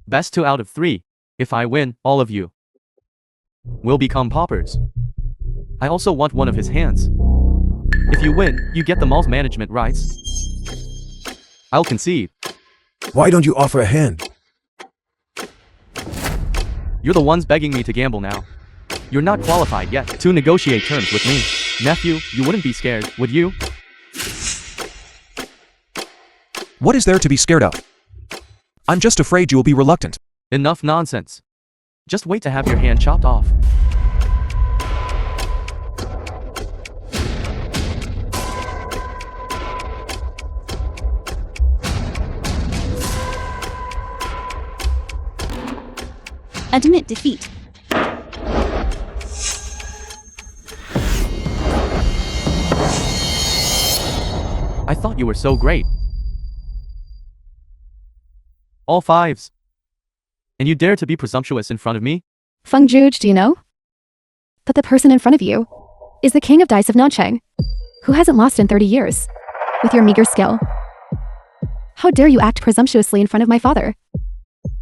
Best 2 out of 3. If I win, all of you will become paupers. I also want one of his hands. If you win, you get the mall's management rights. I'll concede. Why don't you offer a hand? You're the ones begging me to gamble now. You're not qualified yet to negotiate terms with me. Nephew, you wouldn't be scared, would you? What is there to be scared of? I'm just afraid you will be reluctant. Enough nonsense. Just wait to have your hand chopped off. Admit defeat. I thought you were so great. All 5s. And you dare to be presumptuous in front of me? Feng Juge, do you know? But the person in front of you is the king of dice of Nanchang, who hasn't lost in 30 years. With your meager skill, how dare you act presumptuously in front of my father?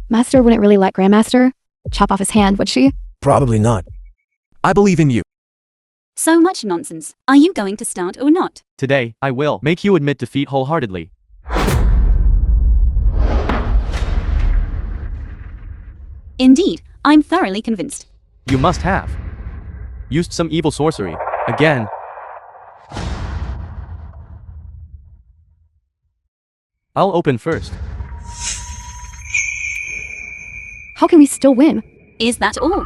Master wouldn't really let Grandmaster chop off his hand, would she? Probably not. I believe in you. So much nonsense. Are you going to start or not? Today, I will make you admit defeat wholeheartedly. Indeed, I'm thoroughly convinced. You must have used some evil sorcery. Again. I'll open first. How can we still win? Is that all?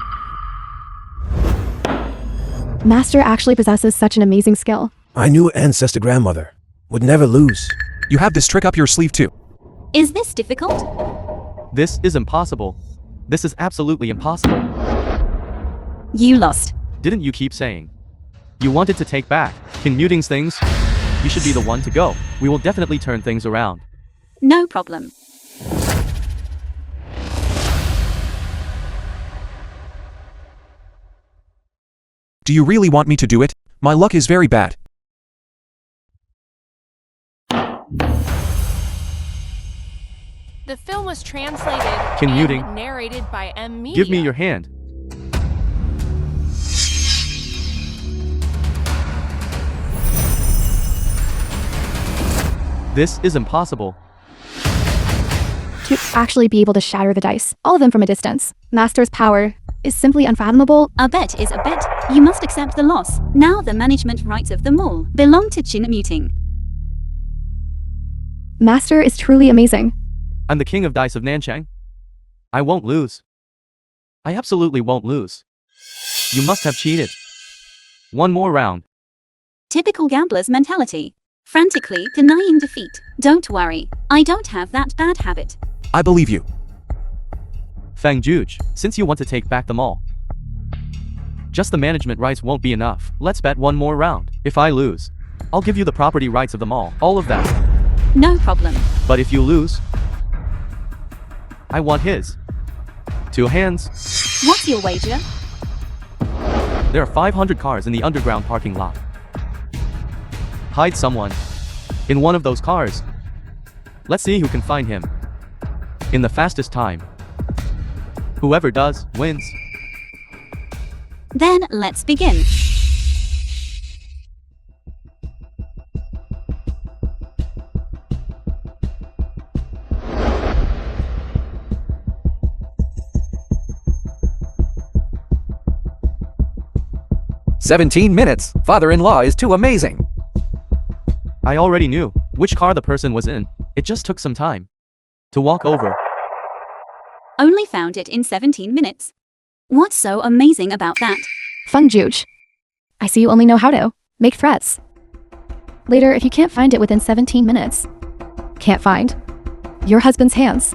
Master actually possesses such an amazing skill. I knew ancestor grandmother would never lose. You have this trick up your sleeve too. Is this difficult? This is impossible. This is absolutely impossible. You lost. Didn't you keep saying you wanted to take back King Muting's things? You should be the one to go. We will definitely turn things around. No problem. Do you really want me to do it? My luck is very bad. The film was translated King Muting, and narrated by M. Media. give me your hand. This is impossible. To actually be able to shatter the dice, all of them from a distance. Master's power is simply unfathomable. A bet is a bet. You must accept the loss. Now the management rights of the mall belong to Chin Muting. Master is truly amazing. I'm the king of dice of Nanchang. I won't lose. I absolutely won't lose. You must have cheated. One more round. Typical gambler's mentality. Frantically denying defeat. Don't worry, I don't have that bad habit. I believe you. Feng Juge, since you want to take back the mall, just the management rights won't be enough. Let's bet one more round. If I lose, I'll give you the property rights of the mall. All of that. No problem. But if you lose, I want his 2 hands. What's your wager? There are 500 cars in the underground parking lot. Hide someone in one of those cars. Let's see who can find him in the fastest time. Whoever does, wins. Then let's begin. "17 minutes. Father-in-law is too amazing." I already knew which car the person was in. It just took some time to walk over. Only found it in 17 minutes. What's so amazing about that? Feng Juge, I see you only know how to make threats. Later, if you can't find it within 17 minutes, can't find your husband's hands,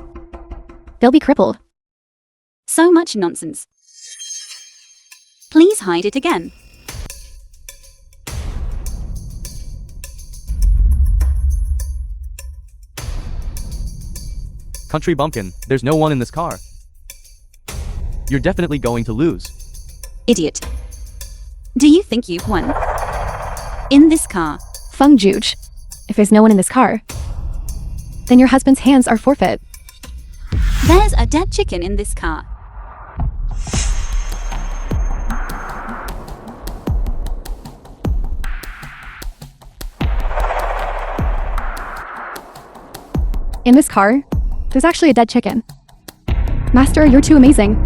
they'll be crippled. So much nonsense. Please hide it again. Country bumpkin, there's no one in this car. You're definitely going to lose. Idiot. Do you think you've won? In this car. Feng Juge, if there's no one in this car, then your husband's hands are forfeit. There's a dead chicken in this car. In this car, there's actually a dead chicken. Master, you're too amazing.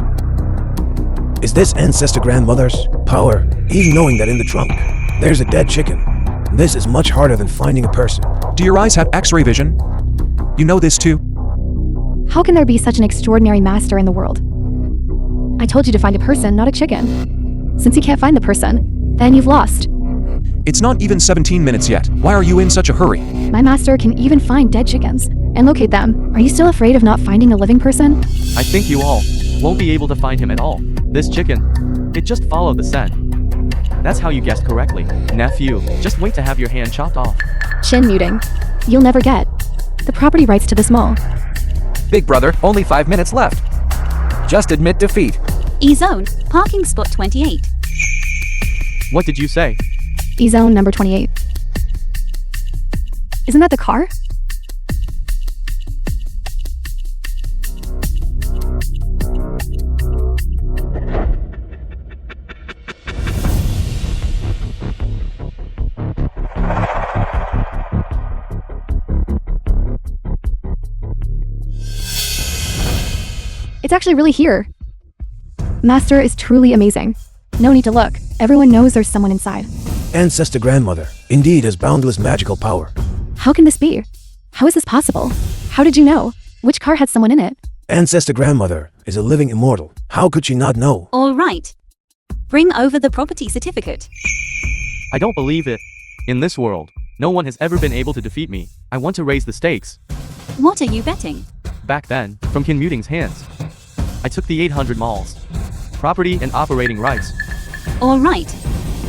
Is this ancestor grandmother's power? Even knowing that in the trunk, there's a dead chicken. This is much harder than finding a person. Do your eyes have X-ray vision? You know this too? How can there be such an extraordinary master in the world? I told you to find a person, not a chicken. Since you can't find the person, then you've lost. It's not even 17 minutes yet. Why are you in such a hurry? My master can even find dead chickens and locate them. Are you still afraid of not finding a living person? I think you all won't be able to find him at all. This chicken, it just followed the scent. That's how you guessed correctly. Nephew, just wait to have your hand chopped off. Chin muting. You'll never get the property rights to this mall. Big brother, only 5 minutes left. Just admit defeat. E-zone, parking spot 28. What did you say? E-zone number 28. Isn't that the car? It's actually really here. Master is truly amazing. No need to look. Everyone knows there's someone inside. Ancestor grandmother indeed has boundless magical power. How can this be? How is this possible? How did you know? Which car had someone in it? Ancestor grandmother is a living immortal. How could she not know? All right. Bring over the property certificate. I don't believe it. In this world, no one has ever been able to defeat me. I want to raise the stakes. What are you betting? Back then, from Kin Muting's hands, I took the 800 malls, property and operating rights. All right.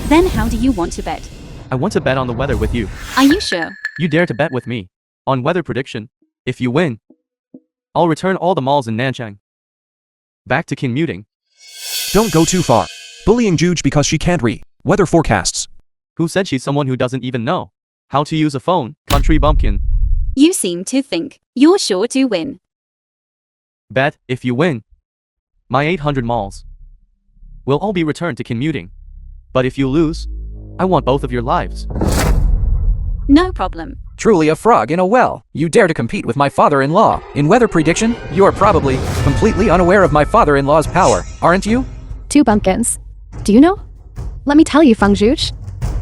Then how do you want to bet? I want to bet on the weather with you. Are you sure? You dare to bet with me on weather prediction. If you win, I'll return all the malls in Nanchang. Back to Kin Muting. Don't go too far. Bullying Juge because she can't read weather forecasts. Who said she's someone who doesn't even know how to use a phone? Country bumpkin. You seem to think you're sure to win. Bet, if you win, my 800 malls will all be returned to Kin Muting. But if you lose, I want both of your lives. No problem. Truly a frog in a well. You dare to compete with my father-in-law. In weather prediction, you are probably completely unaware of my father-in-law's power, aren't you? 2 bumpkins. Do you know? Let me tell you, Feng Zhuge.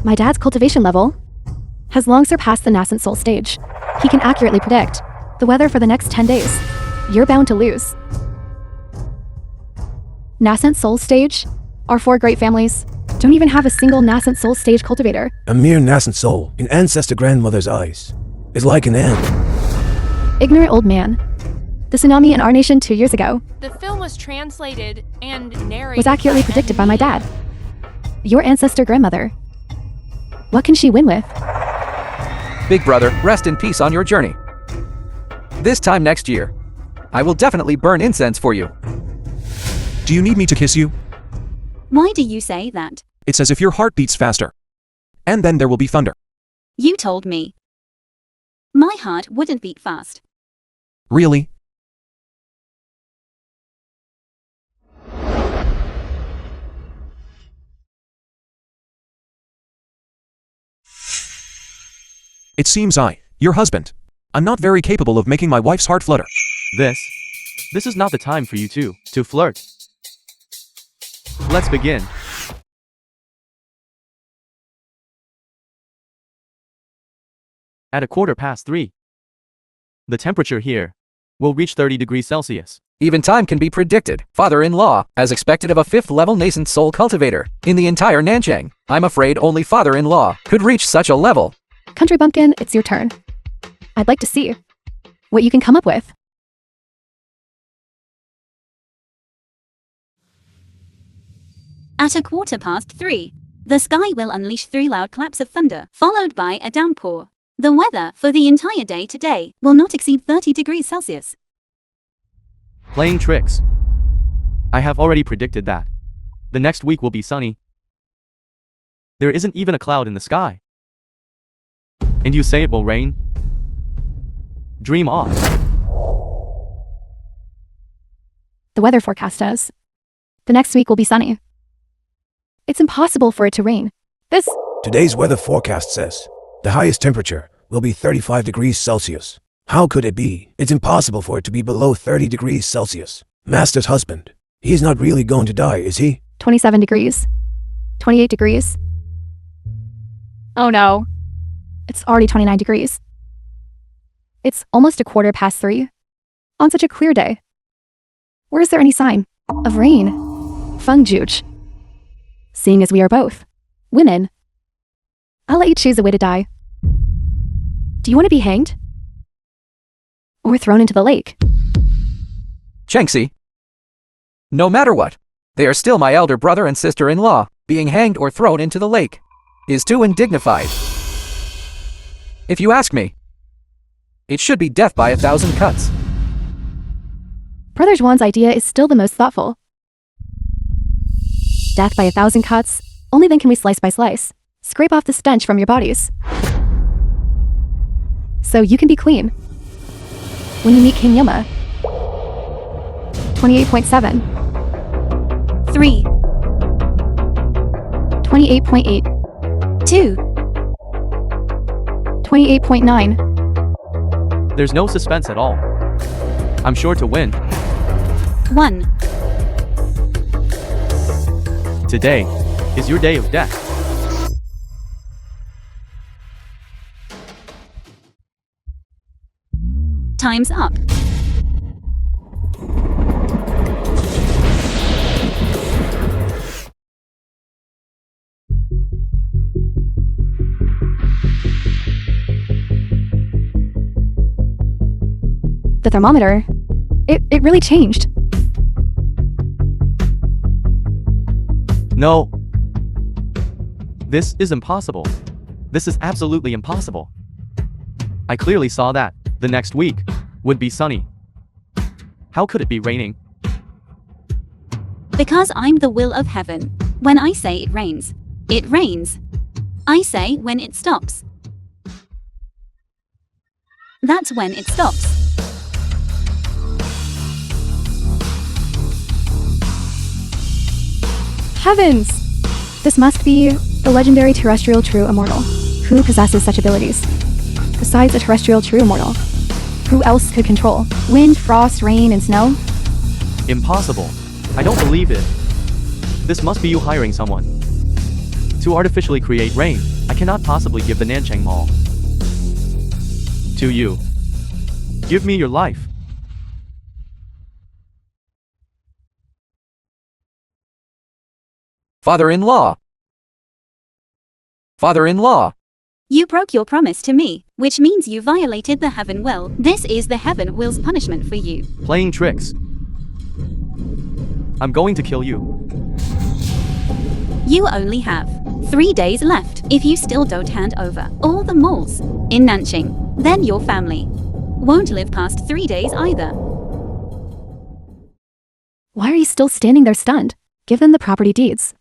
My dad's cultivation level has long surpassed the nascent soul stage. He can accurately predict the weather for the next 10 days. You're bound to lose. Nascent soul stage? Our 4 great families don't even have a single nascent soul stage cultivator. A mere nascent soul in ancestor grandmother's eyes is like an ant. Ignorant old man. The tsunami in our nation 2 years ago The film was translated and narrated was accurately predicted by my dad. Your ancestor grandmother. What can she win with? Big brother, rest in peace on your journey. This time next year, I will definitely burn incense for you. Do you need me to kiss you? Why do you say that? It's as if your heart beats faster. And then there will be thunder. You told me. My heart wouldn't beat fast. Really? It seems your husband, I'm not very capable of making my wife's heart flutter. This is not the time for you to flirt. Let's begin. At 3:15, the temperature here will reach 30 degrees Celsius. Even time can be predicted. Father-in-law, as expected of a 5th-level nascent soul cultivator. In the entire Nanchang, I'm afraid only father-in-law could reach such a level. Country bumpkin, it's your turn. I'd like to see what you can come up with. At 3:15, the sky will unleash 3 loud claps of thunder, followed by a downpour. The weather for the entire day today will not exceed 30 degrees Celsius. Playing tricks. I have already predicted that. The next week will be sunny. There isn't even a cloud in the sky. And you say it will rain? Dream on. The weather forecast says the next week will be sunny. It's impossible for it to rain. Today's weather forecast says the highest temperature will be 35 degrees Celsius. How could it be? It's impossible for it to be below 30 degrees Celsius. Master's husband, he's not really going to die, is he? 27 degrees. 28 degrees. Oh no. It's already 29 degrees. It's almost 3:15 on such a clear day. Where is there any sign of rain? Fengjuj. Seeing as we are both women, I'll let you choose a way to die. Do you want to be hanged? Or thrown into the lake? Chengxi. No matter what, they are still my elder brother and sister-in-law. Being hanged or thrown into the lake is too undignified. If you ask me, it should be death by 1,000 cuts. Brother Zhuan's idea is still the most thoughtful. Death by 1,000 cuts, only then can we slice by slice, scrape off the stench from your bodies. So you can be clean. When you meet King Yuma. 28.7. 3, 28.8. 2, 28.9. There's no suspense at all. I'm sure to win. 1. Today is your day of death. Time's up. The thermometer, it really changed. No. This is impossible. This is absolutely impossible. I clearly saw that the next week would be sunny. How could it be raining? Because I'm the will of heaven. When I say it rains, it rains. I say when it stops. That's when it stops. Heavens! This must be the legendary terrestrial true immortal. Who possesses such abilities? Besides a terrestrial true immortal, who else could control wind, frost, rain, and snow? Impossible. I don't believe it. This must be you hiring someone to artificially create rain. I cannot possibly give the Nanchang Mall to you. Give me your life. Father-in-law. Father-in-law. You broke your promise to me, which means you violated the heaven will. This is the heaven will's punishment for you. Playing tricks. I'm going to kill you. You only have 3 days left. If you still don't hand over all the malls in Nanching, then your family won't live past 3 days either. Why are you still standing there stunned? Give them the property deeds.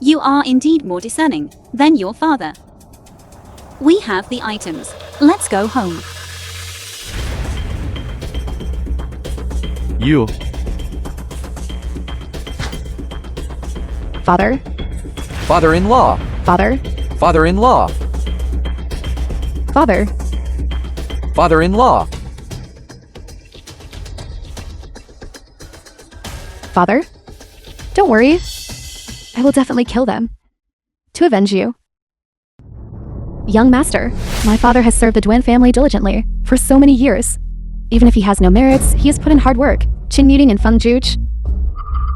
You are indeed more discerning than your father. We have the items. Let's go home. You. Father, Father-in-law. father, Father-in-law. father. Father-in-law. Father? Don't worry. I will definitely kill them. To avenge you. Young master, my father has served the Duan family diligently for so many years. Even if he has no merits, he has put in hard work. Qin Muting and Feng Juj,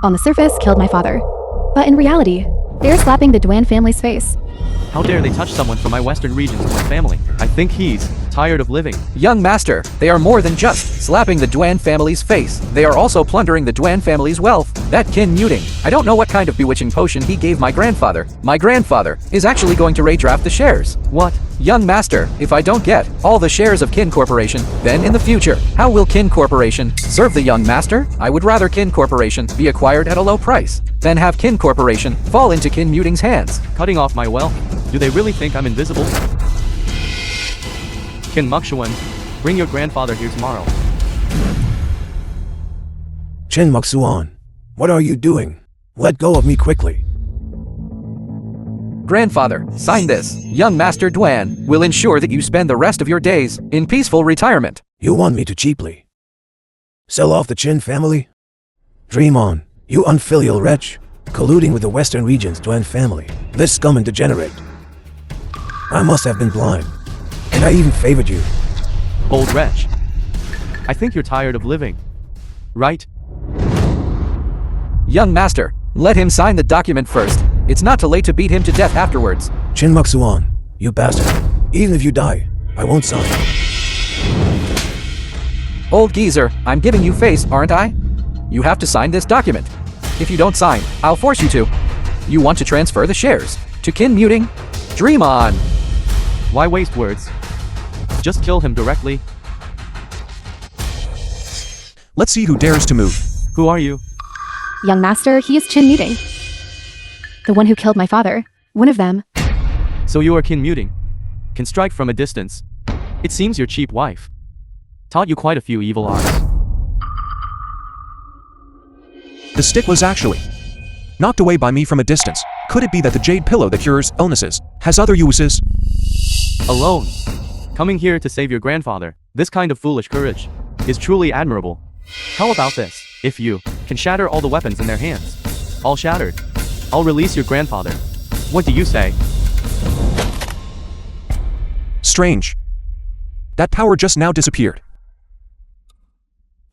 on the surface, killed my father. But in reality, they are slapping the Duan family's face. How dare they touch someone from my western regions of my family? I think he's tired of living. Young master, they are more than just slapping the Duan family's face. They are also plundering the Duan family's wealth. That Qin Muting, I don't know what kind of bewitching potion he gave my grandfather. My grandfather is actually going to redraft the shares. What? Young master, if I don't get all the shares of Qin Corporation, then in the future, how will Qin Corporation serve the young master? I would rather Qin Corporation be acquired at a low price than have Qin Corporation fall into Qin Muting's hands. Cutting off my wealth? Do they really think I'm invisible? Qin Mukshuan, bring your grandfather here tomorrow. Chin Moksuan, what are you doing? Let go of me quickly. Grandfather, sign this. Young Master Duan will ensure that you spend the rest of your days in peaceful retirement. You want me to cheaply sell off the Chin family? Dream on, you unfilial wretch, colluding with the Western Region's Duan family. This scum and degenerate. I must have been blind, and I even favored you. Old wretch. I think you're tired of living. Right? Young Master, let him sign the document first. It's not too late to beat him to death afterwards. Chin Moksuan, you bastard. Even if you die, I won't sign. Old geezer, I'm giving you face, aren't I? You have to sign this document. If you don't sign, I'll force you to. You want to transfer the shares to Kin Muting? Dream on! Why waste words? Just kill him directly. Let's see who dares to move. Who are you? Young master, he is Chin Muting. The one who killed my father. One of them. So you are Kin Muting. Can strike from a distance. It seems your cheap wife taught you quite a few evil arts. The stick was actually knocked away by me from a distance. Could it be that the jade pillow that cures illnesses has other uses? Alone. Coming here to save your grandfather. This kind of foolish courage is truly admirable. How about this? If you can shatter all the weapons in their hands, all shattered, I'll release your grandfather. What do you say? Strange. That power just now disappeared.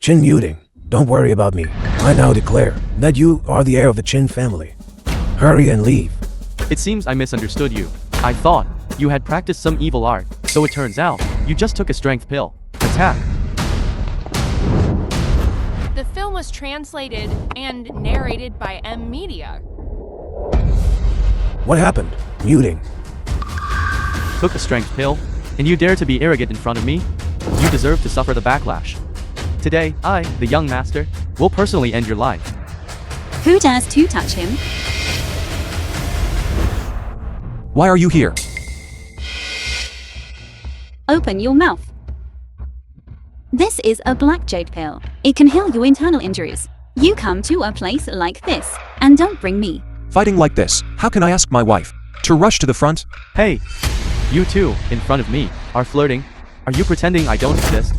Chin Muting, don't worry about me. I now declare that you are the heir of the Chin family. Hurry and leave. It seems I misunderstood you. I thought you had practiced some evil art, so it turns out you just took a strength pill. Attack. The film was translated and narrated by M Media. What happened? Muting. Took a strength pill, and you dare to be arrogant in front of me? You deserve to suffer the backlash. Today, I, the young master, will personally end your life. Who dares to touch him? Why are you here? Open your mouth. This is a black jade pill. It can heal your internal injuries. You come to a place like this, and don't bring me. Fighting like this, how can I ask my wife to rush to the front? Hey! You two, in front of me, are flirting. Are you pretending I don't exist?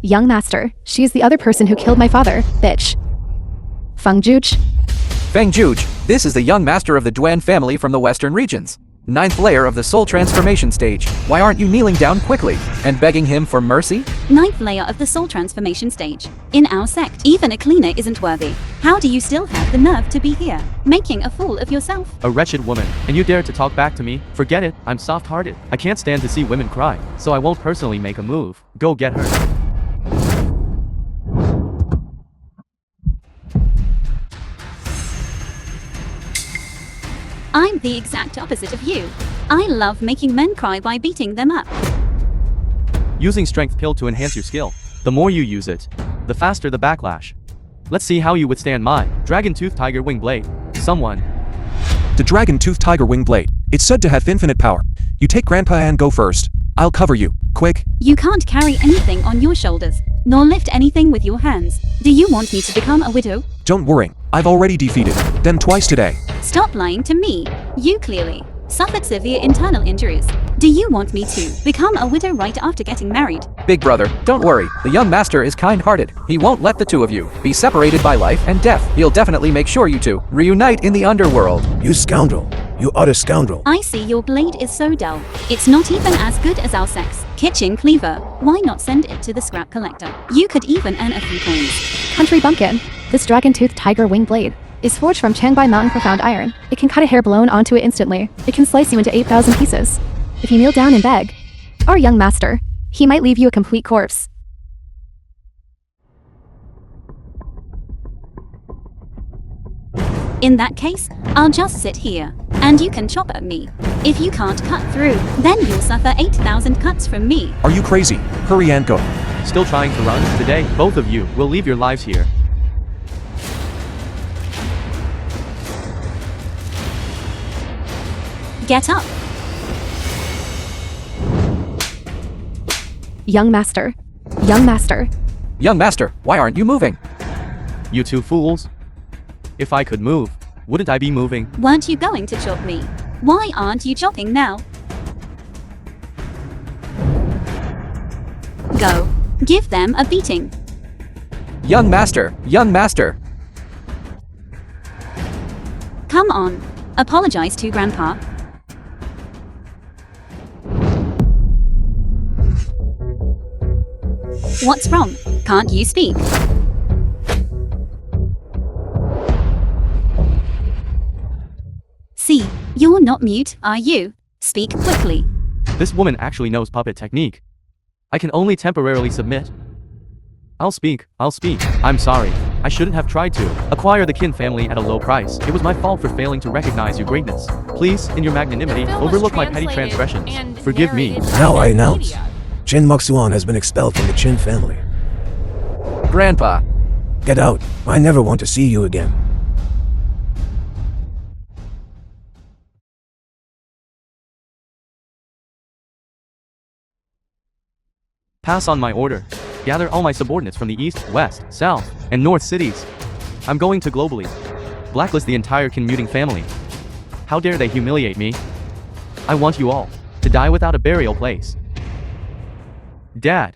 Young master, she is the other person who killed my father, bitch. Feng Juj. Feng Juj, this is the young master of the Duan family from the Western regions. 9th layer of the soul transformation stage. Why aren't you kneeling down quickly and begging him for mercy? 9th layer of the soul transformation stage. In our sect, even a cleaner isn't worthy. How do you still have the nerve to be here, making a fool of yourself? A wretched woman, and you dare to talk back to me? Forget it, I'm soft-hearted. I can't stand to see women cry, so I won't personally make a move. Go get her. I'm the exact opposite of you. I love making men cry by beating them up. Using strength pill to enhance your skill. The more you use it, the faster the backlash. Let's see how you withstand my Dragon Tooth Tiger Wing Blade. Someone. The Dragon Tooth Tiger Wing Blade. It's said to have infinite power. You take Grandpa and go first. I'll cover you. Quick. You can't carry anything on your shoulders, nor lift anything with your hands. Do you want me to become a widow? Don't worry. I've already defeated them twice today. Stop lying to me. You clearly suffered severe internal injuries. Do you want me to become a widow right after getting married? Big brother, don't worry. The young master is kind-hearted. He won't let the two of you be separated by life and death. He'll definitely make sure you two reunite in the underworld. You scoundrel. You utter scoundrel. I see your blade is so dull. It's not even as good as our sex kitchen cleaver. Why not send it to the scrap collector? You could even earn a few coins. Country bumpkin. This dragon tooth tiger wing blade is forged from Changbai Mountain Profound Iron. It can cut a hair blown onto it instantly. It can slice you into 8,000 pieces. If you kneel down and beg, our young master, he might leave you a complete corpse. In that case, I'll just sit here, and you can chop at me. If you can't cut through, then you'll suffer 8,000 cuts from me. Are you crazy? Hurry and go. Still trying to run? Today, both of you will leave your lives here. Get up. Young master. Young master. Young master, why aren't you moving? You two fools. If I could move, wouldn't I be moving? Weren't you going to chop me? Why aren't you chopping now? Go. Give them a beating. Young master, young master. Come on. Apologize to Grandpa. What's wrong? Can't you speak? See, you're not mute, are you? Speak quickly. This woman actually knows puppet technique. I can only temporarily submit. I'll speak. I'm sorry. I shouldn't have tried to acquire the Kin family at a low price. It was my fault for failing to recognize your greatness. Please, in your magnanimity, The film was overlook my petty translated transgressions. and Forgive me. narrated by Now I announce, Wikipedia. Chin Moxuan has been expelled from the Chin family. Grandpa. Get out. I never want to see you again. Pass on my order. Gather all my subordinates from the east, west, south, and north cities. I'm going to globally blacklist the entire commuting family. How dare they humiliate me? I want you all to die without a burial place. Dad,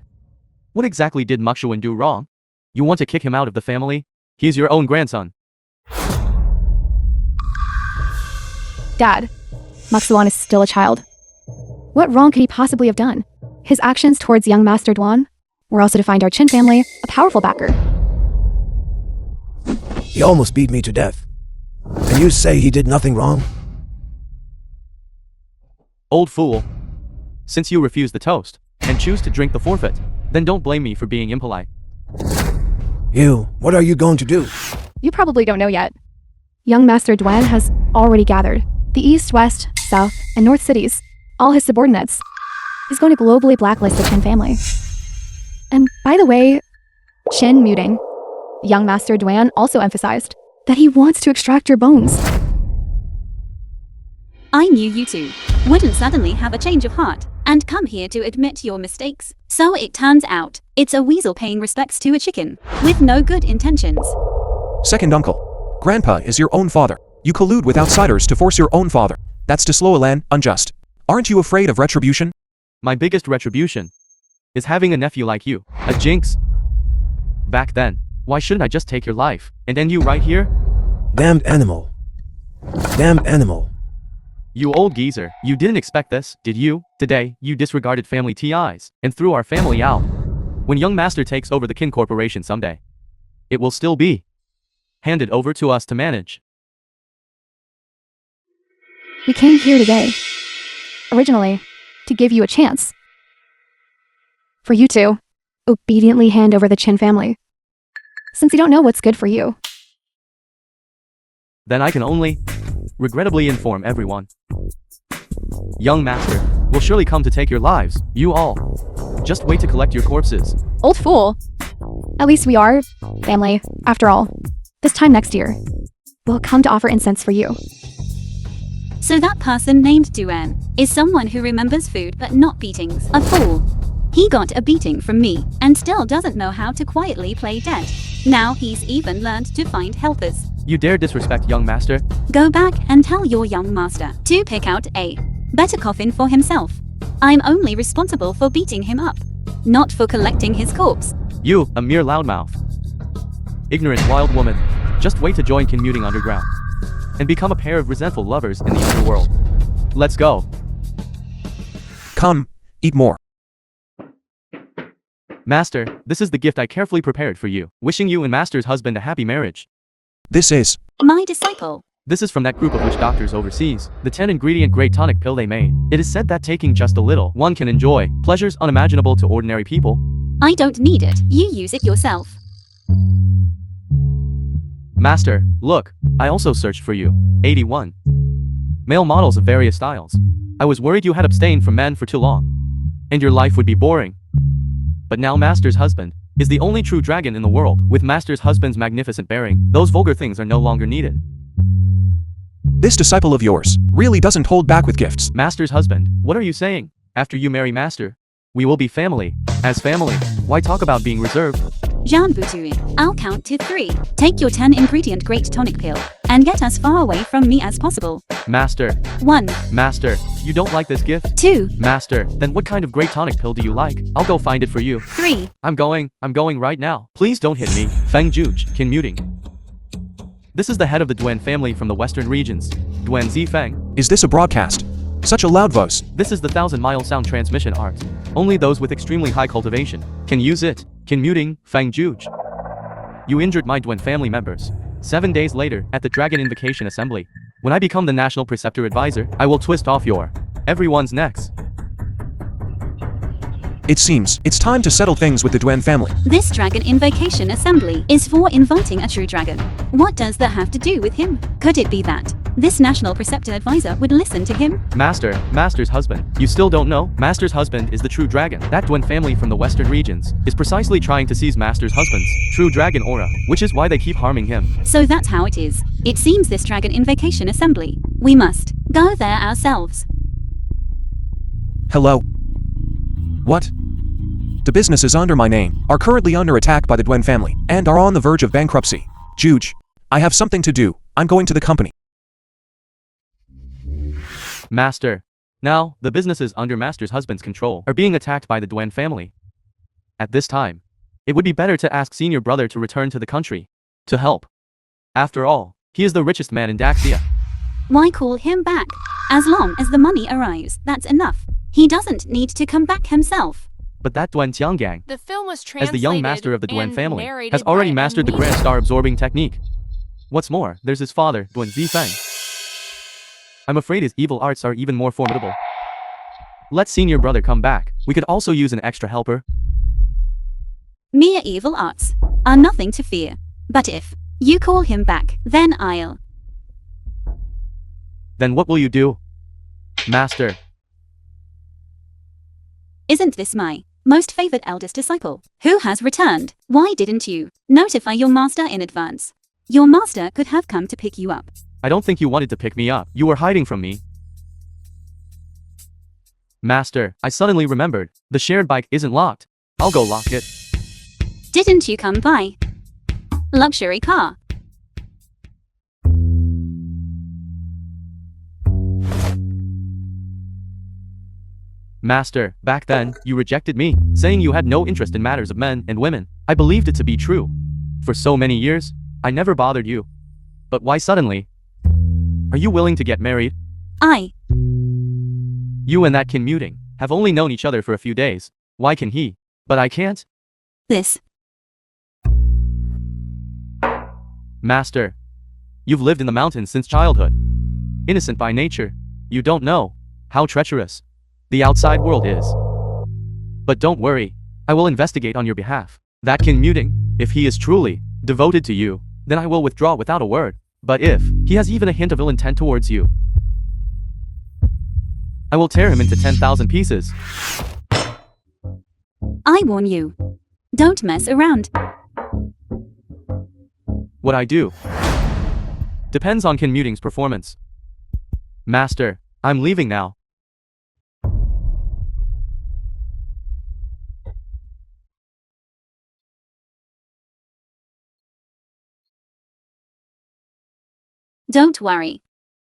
what exactly did Mukshuan do wrong? You want to kick him out of the family? He's your own grandson. Dad, Moxuan is still a child. What wrong could he possibly have done? His actions towards young Master Duan were also to find our Chin family a powerful backer. He almost beat me to death. And you say he did nothing wrong? Old fool. Since you refuse the toast and choose to drink the forfeit, then don't blame me for being impolite. You, what are you going to do? You probably don't know yet. Young Master Duan has already gathered the east, west, south, and north cities, all his subordinates. He's going to globally blacklist the Chin family. And by the way, Chin muting. Young Master Duan also emphasized that he wants to extract your bones. I knew you two wouldn't suddenly have a change of heart and come here to admit your mistakes. So it turns out, it's a weasel paying respects to a chicken with no good intentions. Second uncle. Grandpa is your own father. You collude with outsiders to force your own father. That's disloyal, unjust. Aren't you afraid of retribution? My biggest retribution is having a nephew like you, a jinx. Back then, why shouldn't I just take your life and end you right here? Damned animal. Damned animal. You old geezer, you didn't expect this, did you? Today, you disregarded family TIs and threw our family out. When young master takes over the Kin Corporation someday, it will still be handed over to us to manage. We came here today, originally, to give you a chance. For you to obediently hand over the Chin family, since you don't know what's good for you. Then I can only regrettably inform everyone. Young master will surely come to take your lives, you all. Just wait to collect your corpses. Old fool. At least we are family, after all. This time next year, we'll come to offer incense for you. So that person named Duan is someone who remembers food but not beatings. A fool. He got a beating from me and still doesn't know how to quietly play dead. Now he's even learned to find helpers. You dare disrespect young master? Go back and tell your young master to pick out a better coffin for himself. I'm only responsible for beating him up, not for collecting his corpse. You, a mere loudmouth. Ignorant wild woman. Just wait to join commuting underground and become a pair of resentful lovers in the underworld. Let's go. Come, eat more. Master, this is the gift I carefully prepared for you, wishing you and master's husband a happy marriage. This is My disciple. This is from that group of witch doctors overseas, the 10-ingredient great tonic pill they made. It is said that taking just a little, one can enjoy pleasures unimaginable to ordinary people. I don't need it. You use it yourself. Master, look, I also searched for you. 81. Male models of various styles. I was worried you had abstained from men for too long, and your life would be boring. But now master's husband is the only true dragon in the world. With master's husband's magnificent bearing, those vulgar things are no longer needed. this disciple of yours really doesn't hold back with gifts. Master's husband, what are you saying? After you marry master, we will be family. As family, why talk about being reserved? Jean Boutoui. I'll count to 3. Take your 10-ingredient great tonic pill and get as far away from me as possible. Master. 1, Master. You don't like this gift? 2, Master. Then what kind of great tonic pill do you like? I'll go find it for you. 3. I'm going right now. Please don't hit me. Feng Juge, Kin Muting. This is the head of the Duan family from the western regions. Duan Zifeng. Is this a broadcast? Such a loud voice. This is the 1,000-mile sound transmission art. Only those with extremely high cultivation can use it. Kin Muting, Feng Juge. You injured my Duan family members. 7 days later, at the Dragon Invocation Assembly, when I become the National Preceptor Advisor, I will twist off everyone's necks. It seems it's time to settle things with the Duan family. This Dragon Invocation Assembly is for inviting a true dragon. What does that have to do with him? Could it be that this National Preceptor Advisor would listen to him? Master's husband. You still don't know? Master's husband is the true dragon. That Duan family from the western regions is precisely trying to seize Master's husband's true dragon aura, which is why they keep harming him. So that's how it is. It seems this Dragon Invocation Assembly. We must go there ourselves. Hello? What? The businesses under my name are currently under attack by the Duan family and are on the verge of bankruptcy. Juge, I have something to do. I'm going to the company. Master. Now, the businesses under Master's husband's control are being attacked by the Duan family. At this time, it would be better to ask senior brother to return to the country to help. After all, he is the richest man in Daxia. Why call him back? As long as the money arrives, that's enough. He doesn't need to come back himself. But that Duan Tiangang, The film was as translated the young master of the Duan and family, narrated has already by mastered the ME. Grand Star absorbing technique. What's more, there's his father, Duan Zifeng. I'm afraid his evil arts are even more formidable. Let senior brother come back. We could also use an extra helper. Mere evil arts are nothing to fear. But if you call him back, then I'll... Then what will you do? Master. Isn't this my most favored eldest disciple who has returned? Why didn't you notify your master in advance? Your master could have come to pick you up. I don't think you wanted to pick me up. You were hiding from me. Master, I suddenly remembered. The shared bike isn't locked. I'll go lock it. Didn't you come by luxury car? Master, back then, you rejected me, saying you had no interest in matters of men and women. I believed it to be true. For so many years, I never bothered you. But why suddenly? Are you willing to get married? You and that Kin Muting have only known each other for a few days. Why can he? But I can't? This. Master, you've lived in the mountains since childhood. Innocent by nature, you don't know how treacherous the outside world is. But don't worry, I will investigate on your behalf. That Kin Muting, if he is truly devoted to you, then I will withdraw without a word. But if he has even a hint of ill intent towards you, I will tear him into 10,000 pieces. I warn you. Don't mess around. What I do depends on Kin Muting's performance. Master, I'm leaving now. Don't worry.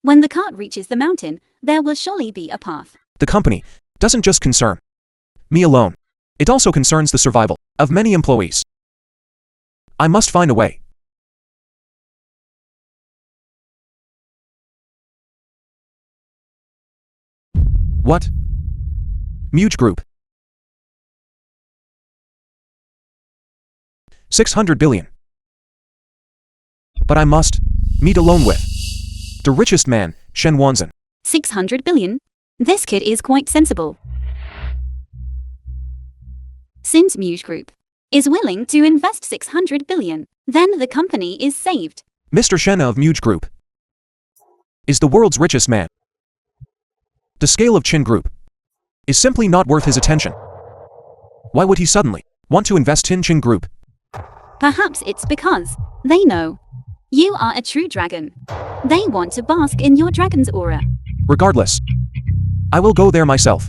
When the cart reaches the mountain, there will surely be a path. The company doesn't just concern me alone. It also concerns the survival of many employees. I must find a way. What? Muge Group. 600 billion. But I must meet alone with the richest man, Shen Wanzhen. 600 billion? This kid is quite sensible. Since Muge Group is willing to invest 600 billion, then the company is saved. Mr. Shen of Muge Group is the world's richest man. The scale of Qin Group is simply not worth his attention. Why would he suddenly want to invest in Qin Group? Perhaps it's because they know you are a true dragon. They want to bask in your dragon's aura. Regardless, I will go there myself.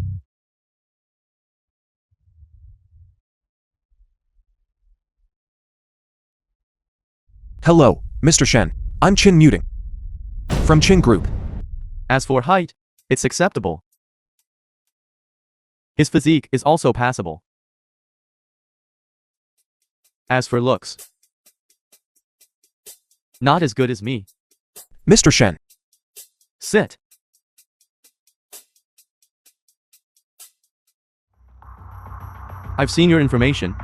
Hello, Mr. Shen. I'm Chin Muting. From Chin Group. As for height, it's acceptable. His physique is also passable. As for looks, not as good as me. Mr. Shen. Sit. I've seen your information.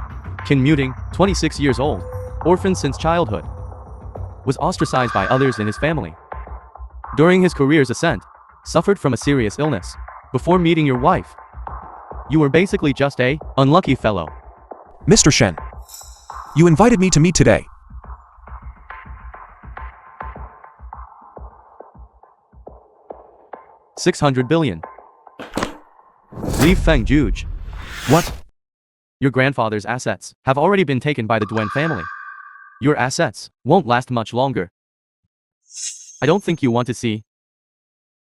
Chin Muting, 26 years old, orphan since childhood. Was ostracized by others in his family. During his career's ascent, suffered from a serious illness. Before meeting your wife, you were basically just a unlucky fellow. Mr. Shen. You invited me to meet today. $600 billion. Leave Feng Juge. What? Your grandfather's assets have already been taken by the Duen family. Your assets won't last much longer. I don't think you want to see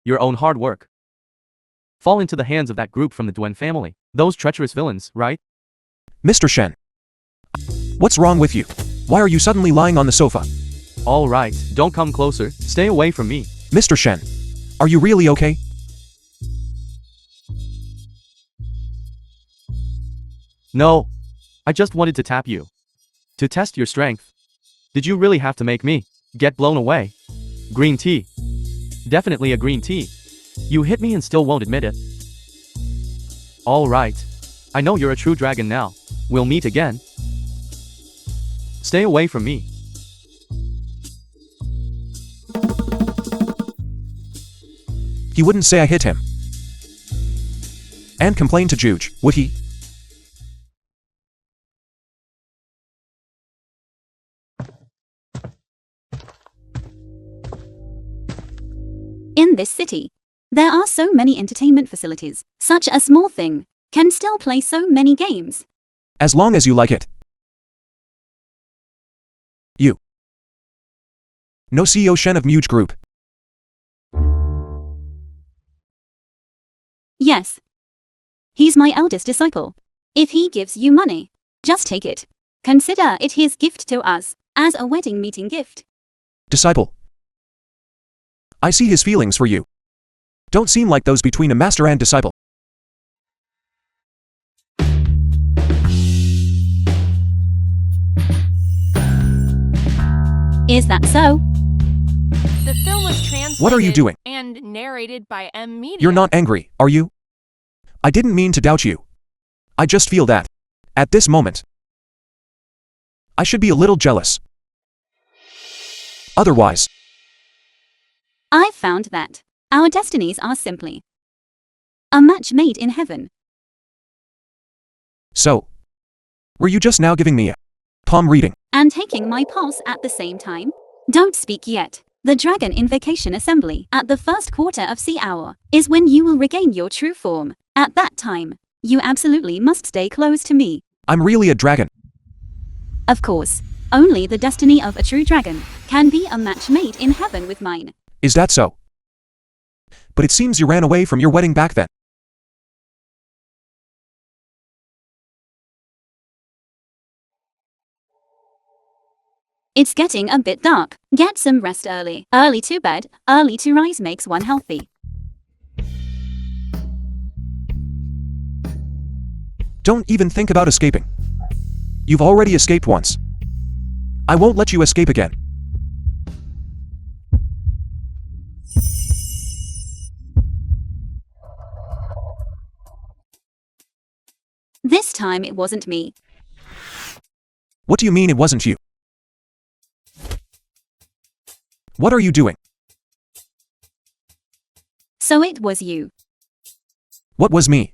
your own hard work fall into the hands of that group from the Duen family. Those treacherous villains, right? Mr. Shen. What's wrong with you? Why are you suddenly lying on the sofa? All right, don't come closer. Stay away from me. Mr. Shen. Are you really okay? No. I just wanted to tap you. To test your strength. Did you really have to make me get blown away? Green tea. Definitely a green tea. You hit me and still won't admit it. All right. I know you're a true dragon now. We'll meet again. Stay away from me. He wouldn't say I hit him. And complain to Juge, would he? In this city, there are so many entertainment facilities. Such a small thing can still play so many games. As long as you like it. You. No CEO Shen of Muge Group. Yes. He's my eldest disciple. If he gives you money, just take it. Consider it his gift to us, as a wedding meeting gift. Disciple. I see his feelings for you. Don't seem like those between a master and disciple. Is that so? The film was translated What are you doing? and narrated by M Media. You're not angry, are you? I didn't mean to doubt you. I just feel that, at this moment, I should be a little jealous. Otherwise, I've found that our destinies are simply a match made in heaven. so, were you just now giving me a palm reading? And taking my pulse at the same time? Don't speak yet. The Dragon Invocation Assembly at the first quarter of C hour is when you will regain your true form. At that time, you absolutely must stay close to me. I'm really a dragon. Of course, only the destiny of a true dragon can be a match made in heaven with mine. Is that so? But it seems you ran away from your wedding back then. It's getting a bit dark. Get some rest early. Early to bed, early to rise makes one healthy. Don't even think about escaping. You've already escaped once. I won't let you escape again. This time it wasn't me. What do you mean it wasn't you? What are you doing? So it was you. What was me?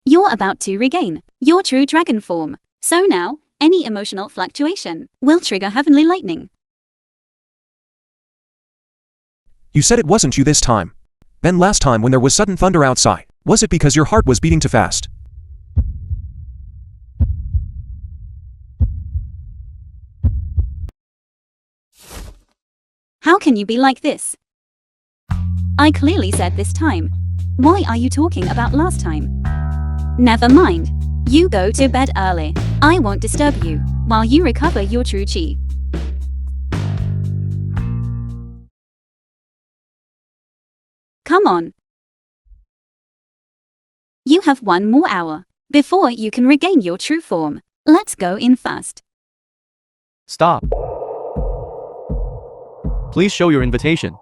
You're about to regain your true dragon form. So now, any emotional fluctuation will trigger heavenly lightning. You said it wasn't you this time. Then last time when there was sudden thunder outside, was it because your heart was beating too fast? How can you be like this? I clearly said this time. Why are you talking about last time? Never mind. You go to bed early. I won't disturb you while you recover your true chi. Come on. You have 1 more hour before you can regain your true form. Let's go in fast. Stop. Please show your invitation.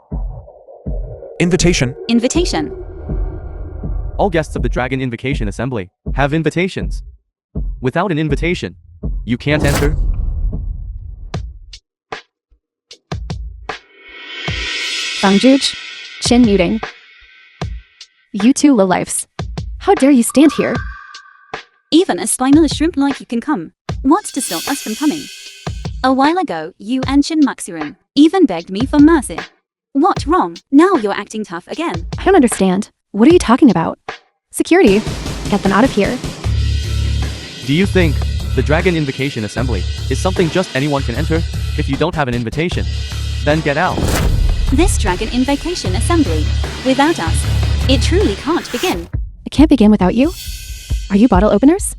Invitation? Invitation. All guests of the Dragon Invocation Assembly have invitations. Without an invitation, you can't enter. Fangjuj, Chin muting. You two lowlifes. How dare you stand here? Even a spineless shrimp like you can come. What's to stop us from coming? A while ago, you and Chin Maxurin even begged me for mercy. What wrong? Now you're acting tough again. I don't understand. What are you talking about? Security, get them out of here. Do you think the Dragon Invocation Assembly is something just anyone can enter? If you don't have an invitation, then get out. This Dragon Invocation Assembly, without us, it truly can't begin. It can't begin without you? Are you bottle openers?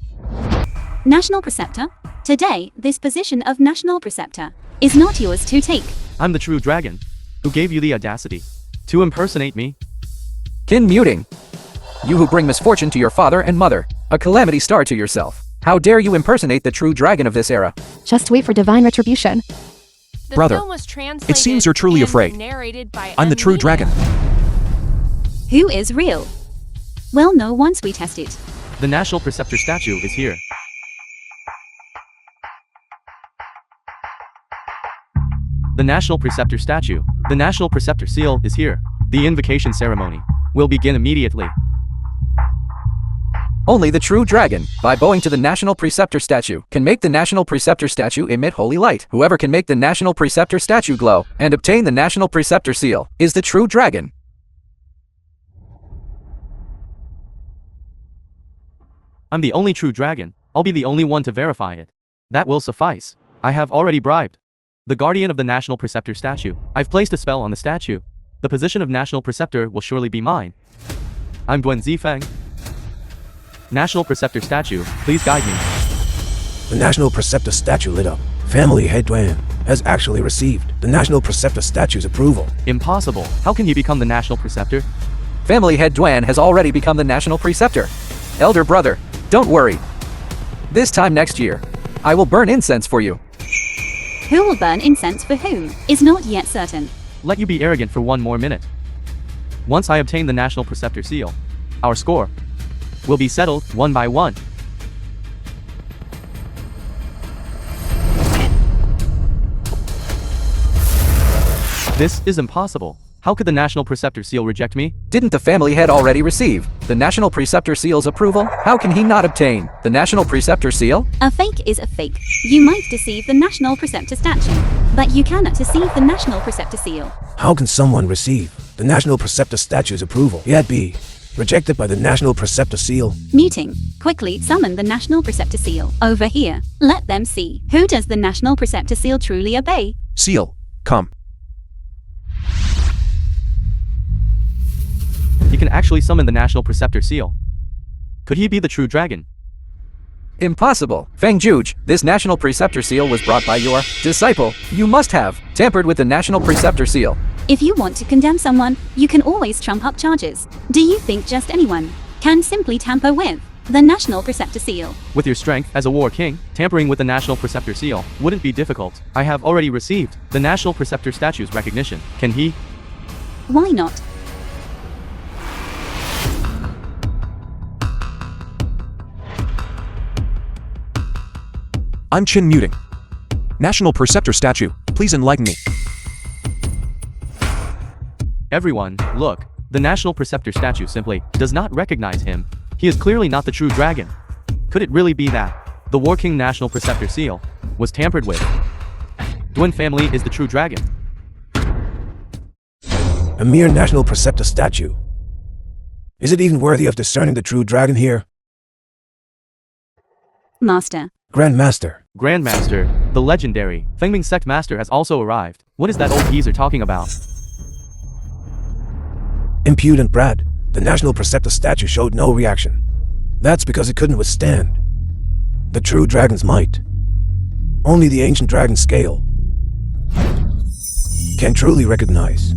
National Preceptor, today, this position of National Preceptor is not yours to take. I'm the true dragon. Who gave you the audacity to impersonate me? Kin muting. You who bring misfortune to your father and mother, a calamity star to yourself. How dare you impersonate the true dragon of this era? Just wait for divine retribution. The Brother, film was translated it seems you're truly and afraid. narrated by I'm the true ME. dragon. Who is real? Well, no, once we test it. The National Preceptor statue is here. The National Preceptor statue. The National Preceptor seal is here. The invocation ceremony will begin immediately. Only the true dragon, by bowing to the National Preceptor statue, can make the National Preceptor statue emit holy light. Whoever can make the National Preceptor statue glow and obtain the National Preceptor seal is the true dragon. I'm the only true dragon. I'll be the only one to verify it. That will suffice. I have already bribed the guardian of the National Preceptor statue. I've placed a spell on the statue. The position of National Preceptor will surely be mine. I'm Duan Zifeng. National Preceptor statue, please guide me. The National Preceptor statue lit up. Family Head Duan has actually received the National Preceptor statue's approval. Impossible. How can he become the National Preceptor? Family head Duan has already become the National Preceptor. Elder brother, don't worry. This time next year, I will burn incense for you. Who will burn incense for whom is not yet certain. Let you be arrogant for 1 more minute. Once I obtain the National Preceptor seal, our score will be settled 1 by 1. This is impossible. How could the National Preceptor seal reject me? Didn't the family head already receive the National Preceptor seal's approval? How can he not obtain the National Preceptor seal? A fake is a fake. You might deceive the National Preceptor statue, but you cannot deceive the National Preceptor seal. How can someone receive the National Preceptor statue's approval, yet be rejected by the National Preceptor seal? Muting. Quickly summon the National Preceptor seal. Over here. Let them see. Who does the National Preceptor seal truly obey? Seal, come. He can actually summon the National Preceptor seal. Could he be the true dragon? Impossible. Feng Juj, this National Preceptor seal was brought by your disciple. You must have tampered with the National Preceptor seal. If you want to condemn someone, you can always trump up charges. Do you think just anyone can simply tamper with the National Preceptor seal? With your strength as a war king, tampering with the National Preceptor seal wouldn't be difficult. I have already received the National Preceptor statue's recognition. Can he? Why not? I'm Chin muting. National Preceptor statue, please enlighten me. Everyone, look. The National Preceptor statue simply does not recognize him. He is clearly not the true dragon. Could it really be that the War King National Preceptor seal was tampered with? Duan family is the true dragon. A mere National Preceptor statue. Is it even worthy of discerning the true dragon here? Master. Grandmaster. Grandmaster, the legendary Fengming Sect Master has also arrived. What is that old geezer talking about? Impudent Brad. The National Preceptor statue showed no reaction. That's because it couldn't withstand the true dragon's might. Only the ancient dragon scale can truly recognize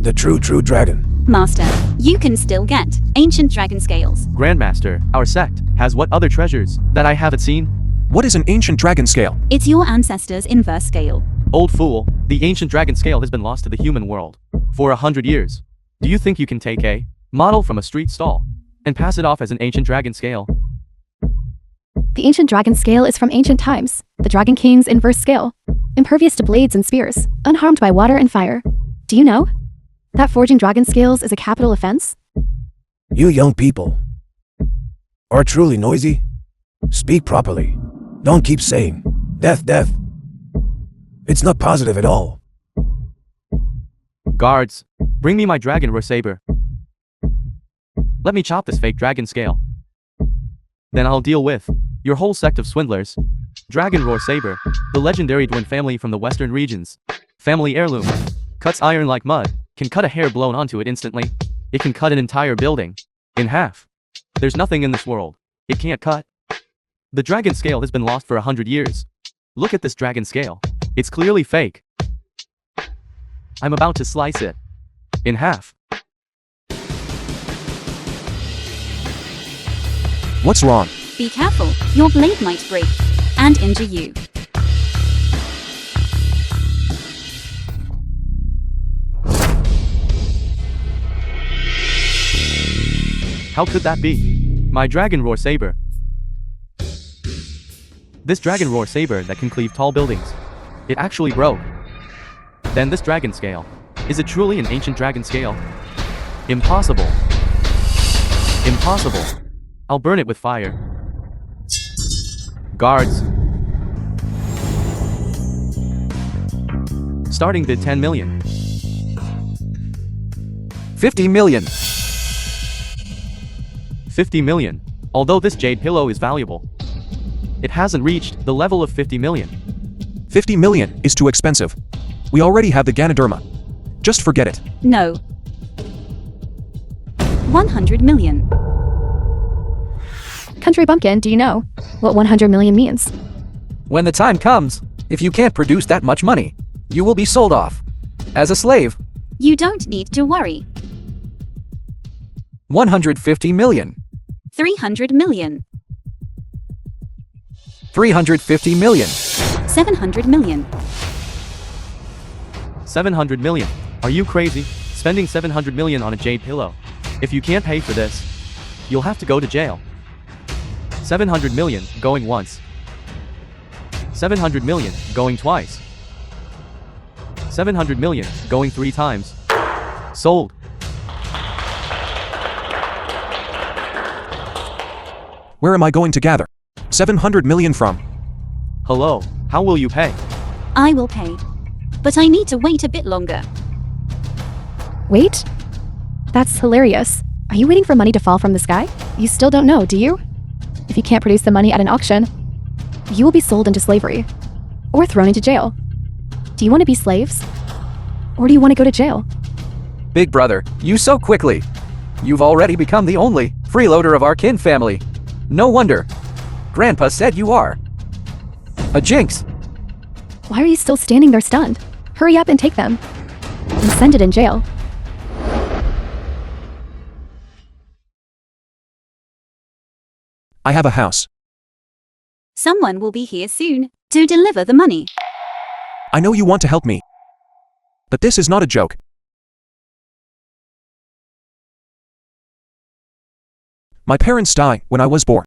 The true dragon. Master, you can still get ancient dragon scales. Grandmaster, our sect has what other treasures that I haven't seen? What is an ancient dragon scale? It's your ancestors' inverse scale. Old fool, the ancient dragon scale has been lost to the human world for 100 years. Do you think you can take a model from a street stall and pass it off as an ancient dragon scale? The ancient dragon scale is from ancient times. The Dragon King's inverse scale. Impervious to blades and spears, unharmed by water and fire. Do you know that forging dragon scales is a capital offense? You young people are truly noisy. Speak properly. Don't keep saying, death, death. It's not positive at all. Guards, bring me my dragon roar saber. Let me chop this fake dragon scale. Then I'll deal with your whole sect of swindlers. Dragon roar saber, the legendary twin family from the western regions. Family heirloom. Cuts iron like mud, can cut a hair blown onto it instantly. It can cut an entire building in half. There's nothing in this world it can't cut. The dragon scale has been lost for 100 years. Look at this dragon scale. It's clearly fake. I'm about to slice it in half. What's wrong? Be careful, your blade might break and injure you. How could that be? My dragon roar saber. This dragon roar saber that can cleave tall buildings. It actually broke. Then this dragon scale. Is it truly an ancient dragon scale? Impossible. Impossible. I'll burn it with fire. Guards. Starting bid 10 million. 50 million. 50 million. Although this jade pillow is valuable, it hasn't reached the level of 50 million. 50 million is too expensive. We already have the Ganoderma. Just forget it. No. 100 million. Country bumpkin, do you know what 100 million means? When the time comes, if you can't produce that much money, you will be sold off as a slave. You don't need to worry. 150 million. 300 million. 350 million. 700 million. 700 million. Are you crazy? Spending 700 million on a jade pillow. If you can't pay for this, you'll have to go to jail. 700 million going once. 700 million going twice. 700 million going 3 times. Sold. Where am I going to gather 700 million from? Hello, how will you pay? I will pay. But I need to wait a bit longer. Wait? That's hilarious. Are you waiting for money to fall from the sky? You still don't know, do you? If you can't produce the money at an auction, you will be sold into slavery or thrown into jail. Do you want to be slaves? Or do you want to go to jail? Big brother, you so quickly. You've already become the only freeloader of our kin family. No wonder. Grandpa said you are a jinx. Why are you still standing there stunned? Hurry up and take them. And send it in jail. I have a house. Someone will be here soon to deliver the money. I know you want to help me. But this is not a joke. My parents died when I was born.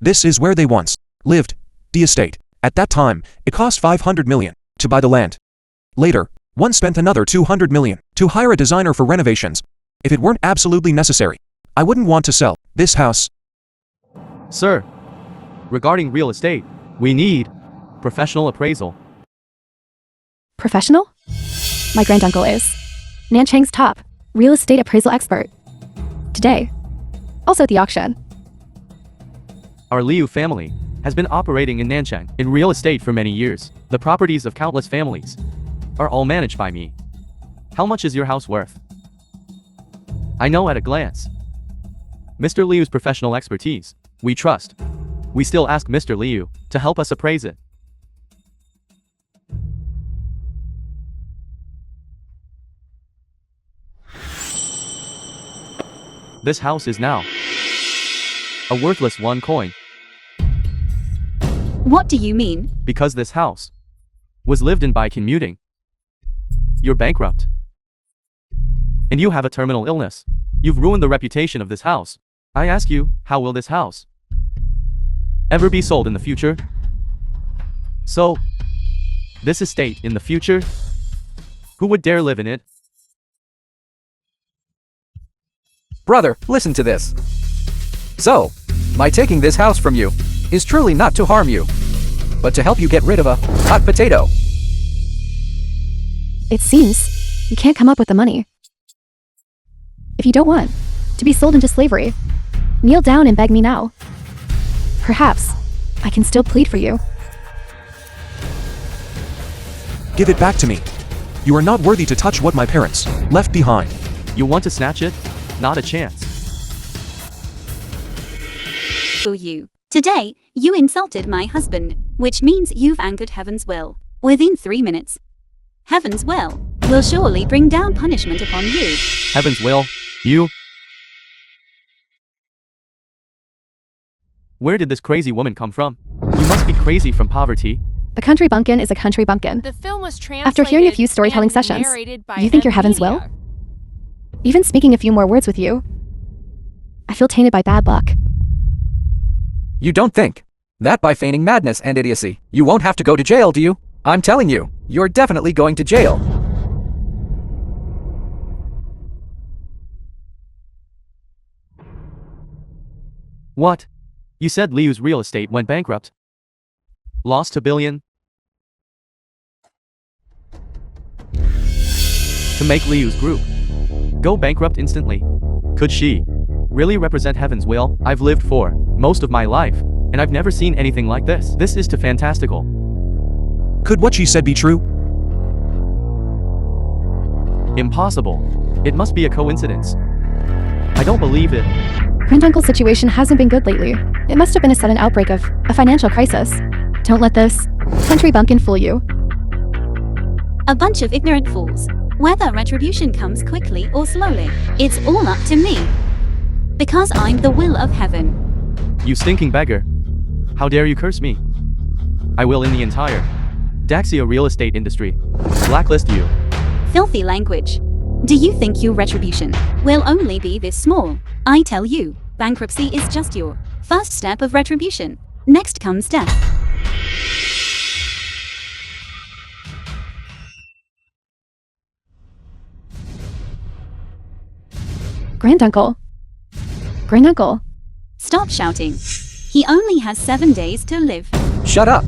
This is where they once lived, the estate. At that time, it cost 500 million to buy the land. Later, one spent another 200 million to hire a designer for renovations. If it weren't absolutely necessary, I wouldn't want to sell this house. Sir, regarding real estate, we need professional appraisal. Professional? My granduncle is Nanchang's top real estate appraisal expert. Today. Also at the auction. Our Liu family has been operating in Nanchang in real estate for many years. The properties of countless families are all managed by me. How much is your house worth? I know at a glance. Mr. Liu's professional expertise, we trust. We still ask Mr. Liu to help us appraise it. This house is now a worthless 1 coin. What do you mean? Because this house was lived in by commuting. You're bankrupt. And you have a terminal illness. You've ruined the reputation of this house. I ask you, how will this house ever be sold in the future? So, this estate in the future, who would dare live in it? Brother, listen to this. So, my taking this house from you is truly not to harm you, but to help you get rid of a hot potato. It seems you can't come up with the money. If you don't want to be sold into slavery, kneel down and beg me now. Perhaps I can still plead for you. Give it back to me. You are not worthy to touch what my parents left behind. You want to snatch it? Not a chance. For you. Today, you insulted my husband, which means you've angered Heaven's will. Within 3 minutes, Heaven's will surely bring down punishment upon you. Heaven's will? You? Where did this crazy woman come from? You must be crazy from poverty. A country bumpkin is a country bumpkin. The film was translated After hearing a few storytelling and sessions, narrated by you think you're Heaven's will? media. Even speaking a few more words with you, I feel tainted by bad luck. You don't think that by feigning madness and idiocy, you won't have to go to jail, do you? I'm telling you, you're definitely going to jail. What? You said Liu's real estate went bankrupt. Lost $1 billion? To make Liu's group go bankrupt instantly. Could she really represent Heaven's will? I've lived for most of my life, and I've never seen anything like this. This is too fantastical. Could what she said be true? Impossible. It must be a coincidence. I don't believe it. Granduncle's situation hasn't been good lately. It must have been a sudden outbreak of a financial crisis. Don't let this country bumpkin fool you. A bunch of ignorant fools. Whether retribution comes quickly or slowly, it's all up to me. Because I'm the will of heaven. You stinking beggar. How dare you curse me? I will in the entire Daxia real estate industry blacklist you. Filthy language. Do you think your retribution will only be this small? I tell you, bankruptcy is just your first step of retribution. Next comes death. Granduncle. Granduncle. Stop shouting. He only has 7 days to live. Shut up.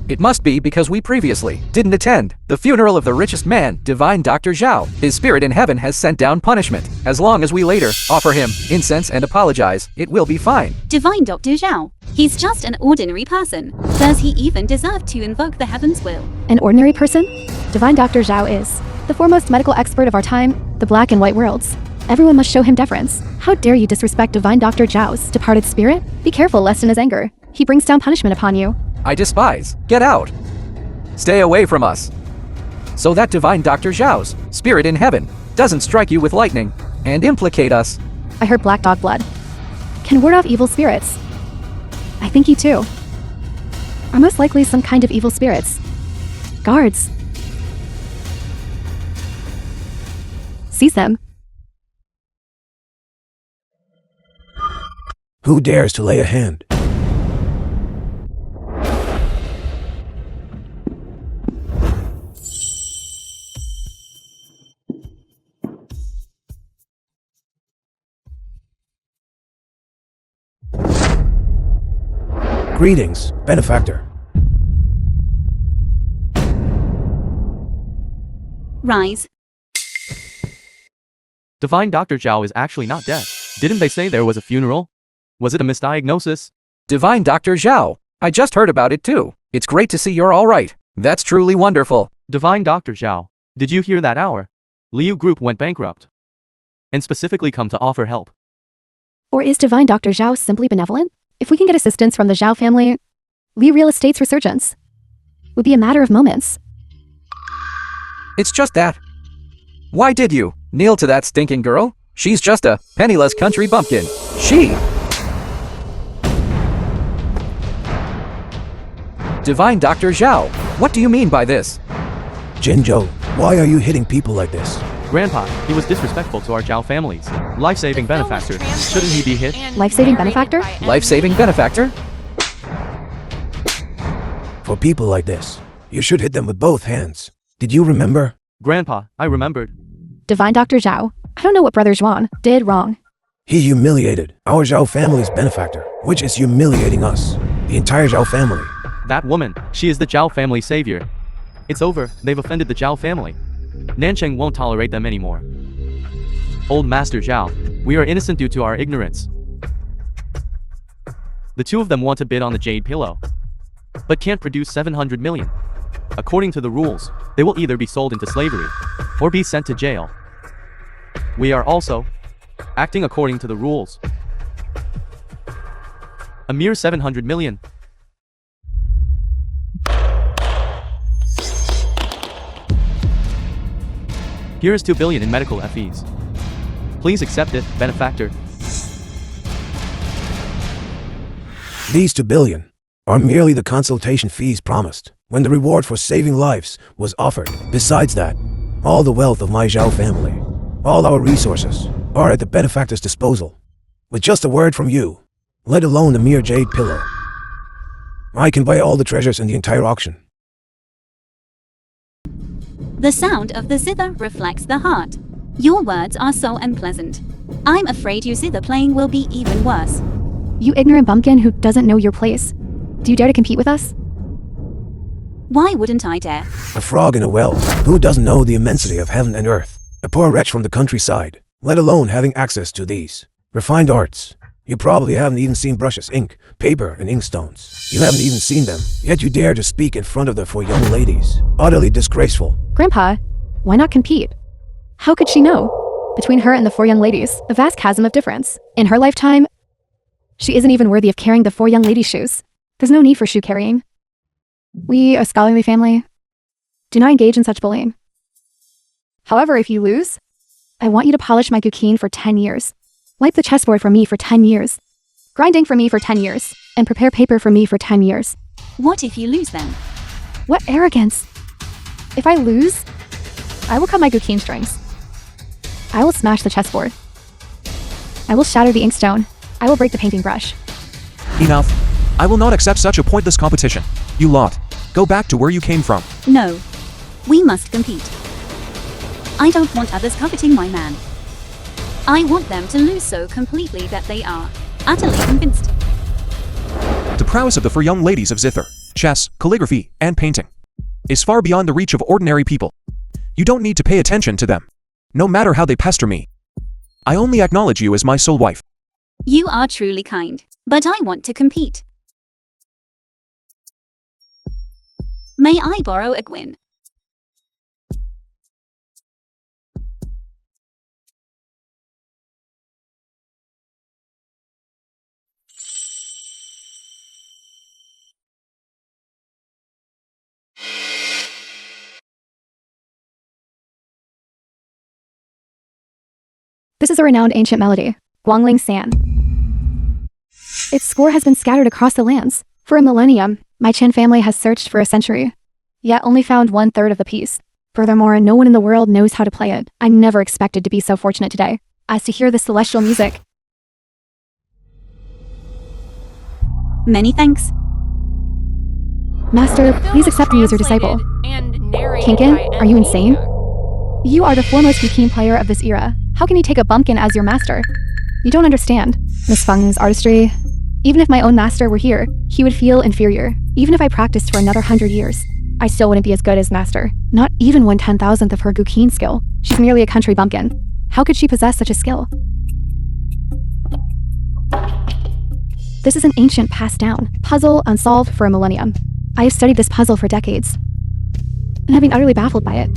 It must be because we previously didn't attend the funeral of the richest man, divine Dr. Zhao. His spirit in heaven has sent down punishment. As long as we later offer him incense and apologize, it will be fine. Divine Dr. Zhao. He's just an ordinary person. Does he even deserve to invoke the heaven's will? An ordinary person? Divine Dr. Zhao is the foremost medical expert of our time, the black and white worlds. Everyone must show him deference. How dare you disrespect Divine Dr. Zhao's departed spirit? Be careful lest in his anger, he brings down punishment upon you. I despise. Get out. Stay away from us. So that divine Dr. Zhao's spirit in heaven doesn't strike you with lightning and implicate us. I heard black dog blood can ward off evil spirits. I think you too are most likely some kind of evil spirits. Guards. Seize them. Who dares to lay a hand? Greetings, benefactor. Rise. Divine Dr. Zhao is actually not dead. Didn't they say there was a funeral? Was it a misdiagnosis? Divine Dr. Zhao. I just heard about it too. It's great to see you're all right. That's truly wonderful. Divine Dr. Zhao, did you hear that our Liu group went bankrupt? And specifically come to offer help. Or is Divine Dr. Zhao simply benevolent? If we can get assistance from the Zhao family, Li Real Estate's resurgence would be a matter of moments. It's just that. Why did you kneel to that stinking girl? She's just a penniless country bumpkin. She! Divine Dr. Zhao, what do you mean by this? Jinzhou, why are you hitting people like this? Grandpa, he was disrespectful to our Zhao families. Life-saving The film was benefactor. translated Shouldn't he be hit? and Life-saving narrated benefactor? by Life-saving benefactor? For people like this, you should hit them with both hands. Did you remember? Grandpa, I remembered. Divine Dr. Zhao. I don't know what Brother Zhuan did wrong. He humiliated our Zhao family's benefactor, which is humiliating us. The entire Zhao family. That woman, she is the Zhao family savior. It's over, they've offended the Zhao family. Nancheng won't tolerate them anymore. Old Master Zhao, we are innocent due to our ignorance. The two of them want to bid on the jade pillow, but can't produce 700 million. According to the rules, they will either be sold into slavery, or be sent to jail. We are also acting according to the rules. A mere 700 million. Here is 2 billion in medical fees. Please accept it, benefactor. These 2 billion are merely the consultation fees promised when the reward for saving lives was offered. Besides that, all the wealth of my Zhao family, all our resources, are at the benefactor's disposal. With just a word from you, let alone the mere jade pillow, I can buy all the treasures in the entire auction. The sound of the zither reflects the heart. Your words are so unpleasant. I'm afraid your zither playing will be even worse. You ignorant bumpkin who doesn't know your place. Do you dare to compete with us? Why wouldn't I dare? A frog in a well, who doesn't know the immensity of heaven and earth? A poor wretch from the countryside, let alone having access to these refined arts. You probably haven't even seen brushes, ink, paper, and inkstones. You haven't even seen them, yet you dare to speak in front of the 4 young ladies. Utterly disgraceful. Grandpa, why not compete? How could she know? Between her and the 4 young ladies, a vast chasm of difference. In her lifetime, she isn't even worthy of carrying the 4 young ladies' shoes. There's no need for shoe carrying. We, a scholarly family, do not engage in such bullying. However, if you lose, I want you to polish my gukeen for 10 years. Wipe the chessboard for me for 10 years. Grinding for me for 10 years. And prepare paper for me for 10 years. What if you lose then? What arrogance! If I lose, I will cut my gukeen strings. I will smash the chessboard. I will shatter the inkstone. I will break the painting brush. Enough. I will not accept such a pointless competition. You lot, go back to where you came from. No. We must compete. I don't want others coveting my man. I want them to lose so completely that they are utterly convinced. The prowess of the 4 young ladies of zither, chess, calligraphy, and painting is far beyond the reach of ordinary people. You don't need to pay attention to them, no matter how they pester me. I only acknowledge you as my sole wife. You are truly kind, but I want to compete. May I borrow a gwin? This is a renowned ancient melody, Guangling San. Its score has been scattered across the lands. For a millennium, my Chen family has searched for a century, yet only found 1/3 of the piece. Furthermore, no one in the world knows how to play it. I never expected to be so fortunate today as to hear this celestial music. Many thanks. Master, The film please was accept me as your disciple. translated and narrated Kinkin, by are you M. insane? You are the foremost Gukeen player of this era. How can you take a bumpkin as your master? You don't understand. Miss Feng's artistry. Even if my own master were here, he would feel inferior. Even if I practiced for another 100 years, I still wouldn't be as good as master. Not even 1/10,000th of her Gukeen skill. She's merely a country bumpkin. How could she possess such a skill? This is an ancient passed down puzzle unsolved for a millennium. I have studied this puzzle for decades, and have been utterly baffled by it.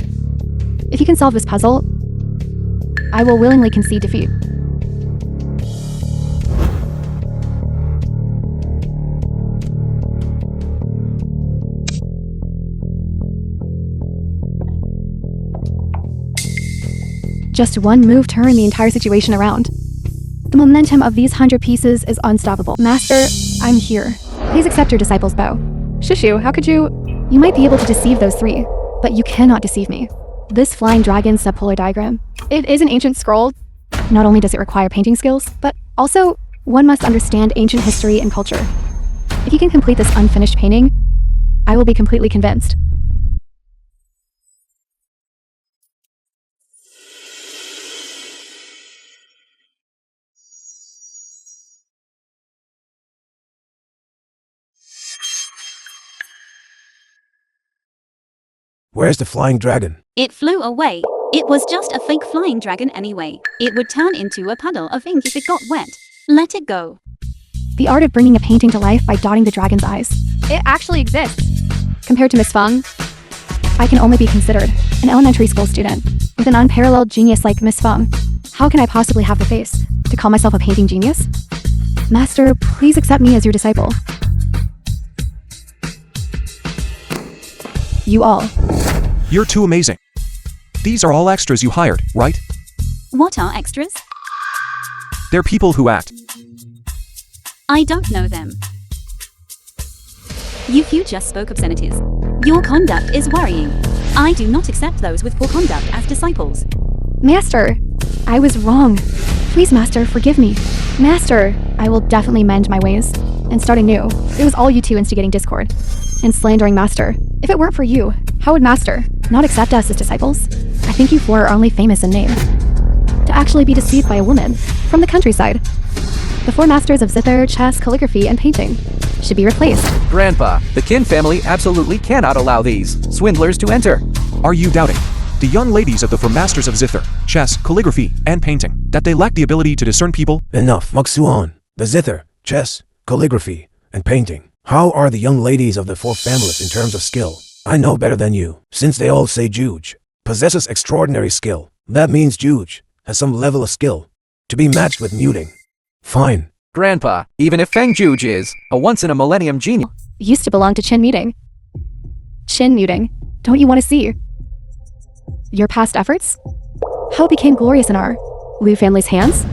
If you can solve this puzzle, I will willingly concede defeat. Just one move turned the entire situation around. The momentum of these 100 pieces is unstoppable. Master, I'm here. Please accept your disciple's bow. Shushu, how could you? You might be able to deceive those three, but you cannot deceive me. This flying dragon subpolar diagram, it is an ancient scroll. Not only does it require painting skills, but also one must understand ancient history and culture. If you can complete this unfinished painting, I will be completely convinced. Where's the flying dragon? It flew away. It was just a fake flying dragon anyway. It would turn into a puddle of ink if it got wet. Let it go. The art of bringing a painting to life by dotting the dragon's eyes. It actually exists. Compared to Miss Feng, I can only be considered an elementary school student. With an unparalleled genius like Miss Feng, how can I possibly have the face to call myself a painting genius? Master, please accept me as your disciple. You all. You're too amazing. These are all extras you hired, right? What are extras? They're people who act. I don't know them. You just spoke obscenities. Your conduct is worrying. I do not accept those with poor conduct as disciples. Master, I was wrong. Please, Master, forgive me. Master, I will definitely mend my ways and start anew. It was all you two instigating discord and slandering Master. If it weren't for you, how would Master not accept us as disciples? I think you four are only famous in name. To actually be deceived by a woman from the countryside. The four masters of zither, chess, calligraphy, and painting should be replaced. Grandpa, the Kin family absolutely cannot allow these swindlers to enter. Are you doubting the young ladies of the four masters of zither, chess, calligraphy, and painting, that they lack the ability to discern people? Enough, Moksuan. The zither, chess, calligraphy, and painting. How are the young ladies of the four families in terms of skill? I know better than you, since they all say Juge possesses extraordinary skill. That means Juge has some level of skill to be matched with muting. Fine. Grandpa, even if Feng Juge is a once-in-a-millennium genius, Used to belong to Chin Muting. Chin Muting, don't you want to see your past efforts? How it became glorious in our Liu family's hands?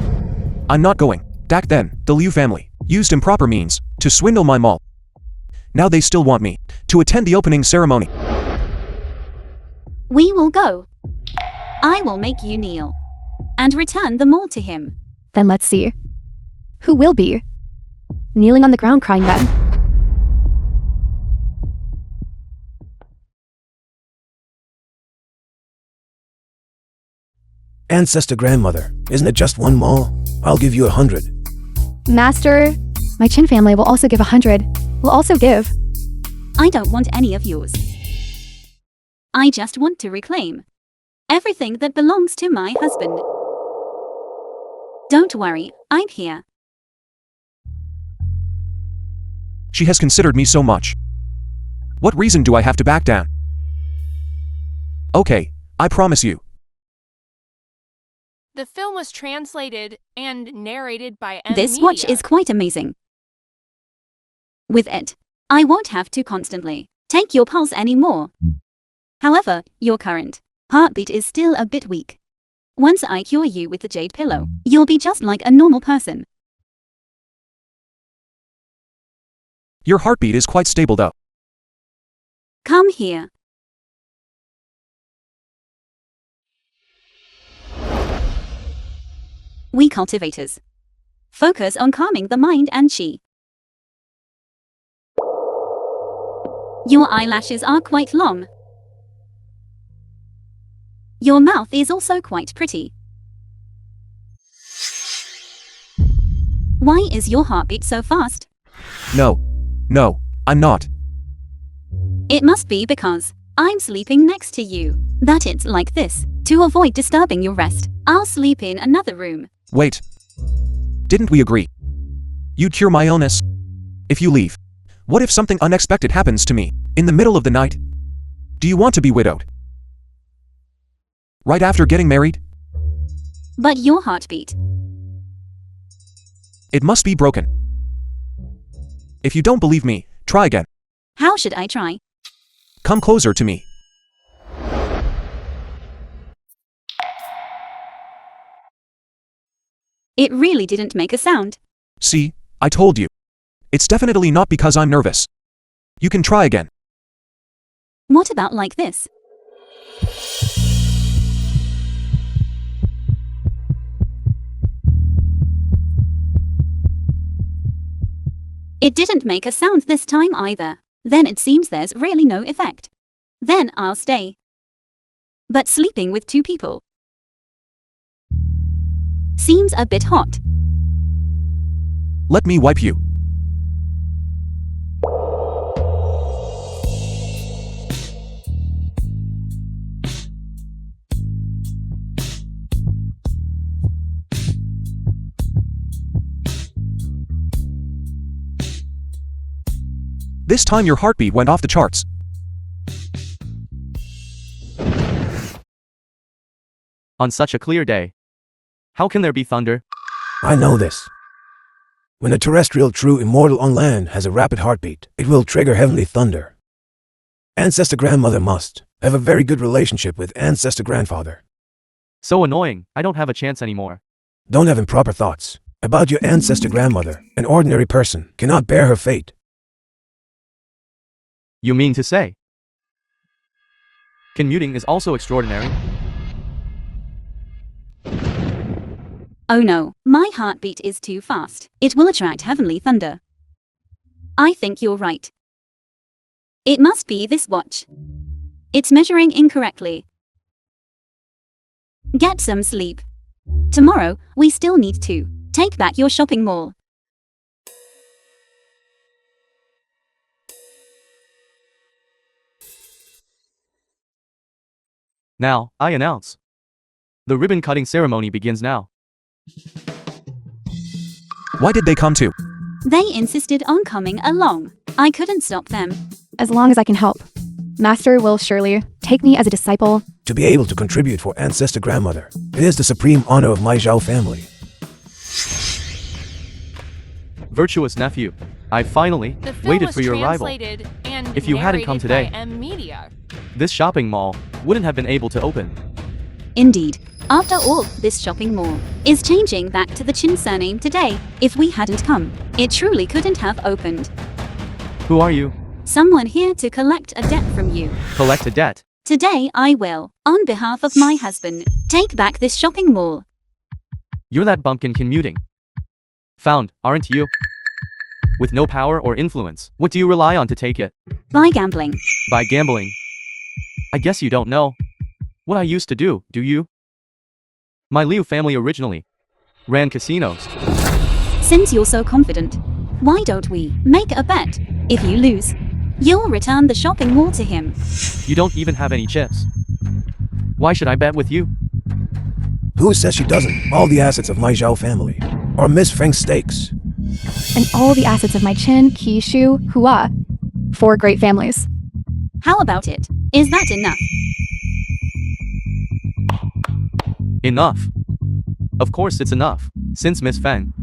I'm not going. Back then, the Liu family used improper means to swindle my mall. Now they still want me to attend the opening ceremony. We will go. I will make you kneel and return the mall to him. Then let's see. Who will be kneeling on the ground crying then? Ancestor grandmother, isn't it just one mall? I'll give you 100. Master, my Chin family will also give 100. Will also give. I don't want any of yours. I just want to reclaim everything that belongs to my husband. Don't worry, I'm here. She has considered me so much. What reason do I have to back down? Okay, I promise you. The film was translated and narrated by M. This watch Media. is quite amazing. With it, I won't have to constantly take your pulse anymore. However, your current heartbeat is still a bit weak. Once I cure you with the jade pillow, you'll be just like a normal person. Your heartbeat is quite stable though. Come here. We cultivators focus on calming the mind and chi. Your eyelashes are quite long. Your mouth is also quite pretty. Why is your heartbeat so fast? No, I'm not. It must be because I'm sleeping next to you that it's like this. To avoid disturbing your rest, I'll sleep in another room. Wait. Didn't we agree? You'd cure my illness if you leave. What if something unexpected happens to me in the middle of the night? Do you want to be widowed? Right after getting married? But your heartbeat. It must be broken. If you don't believe me, try again. How should I try? Come closer to me. It really didn't make a sound. See, I told you. It's definitely not because I'm nervous. You can try again. What about like this? It didn't make a sound this time either. Then it seems there's really no effect. Then I'll stay. But sleeping with 2 people seems a bit hot. Let me wipe you. This time your heartbeat went off the charts. On such a clear day, how can there be thunder? I know this. When a terrestrial true immortal on land has a rapid heartbeat, it will trigger heavenly thunder. Ancestor grandmother must have a very good relationship with ancestor grandfather. So annoying, I don't have a chance anymore. Don't have improper thoughts about your ancestor grandmother. An ordinary person cannot bear her fate. You mean to say commuting is also extraordinary? Oh no, my heartbeat is too fast. It will attract heavenly thunder. I think you're right. It must be this watch. It's measuring incorrectly. Get some sleep. Tomorrow, we still need to take back your shopping mall. Now, I announce. The ribbon cutting ceremony begins now. Why did they come too? They insisted on coming along. I couldn't stop them. As long as I can help. Master will surely take me as a disciple. To be able to contribute for ancestor grandmother, it is the supreme honor of my Zhao family. Virtuous nephew, I finally The film waited was for your arrival. translated and If you hadn't come narrated today, by M Media. this shopping mall wouldn't have been able to open. Indeed. After all, this shopping mall is changing back to the Chin surname today. If we hadn't come, it truly couldn't have opened. Who are you? Someone here to collect a debt from you. Collect a debt. Today I will, on behalf of my husband, take back this shopping mall. You're that bumpkin commuting. Found, aren't you? With no power or influence, what do you rely on to take it? By gambling. By gambling. I guess you don't know what I used to do you? My Liu family originally ran casinos. Since you're so confident, why don't we make a bet? If you lose, you'll return the shopping mall to him. You don't even have any chips. Why should I bet with you? Who says she doesn't? All the assets of my Zhao family are Miss Feng's stakes. And all the assets of my Chin, Qi, Shu, Hua. 4 great families. How about it? Is that enough? Enough. Of course it's enough. Since Miss Feng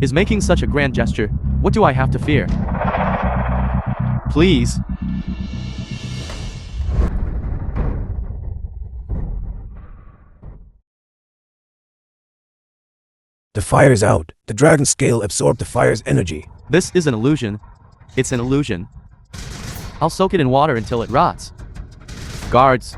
is making such a grand gesture, what do I have to fear? Please. The fire is out. The dragon scale absorbed the fire's energy. This is an illusion. It's an illusion. I'll soak it in water until it rots. Guards.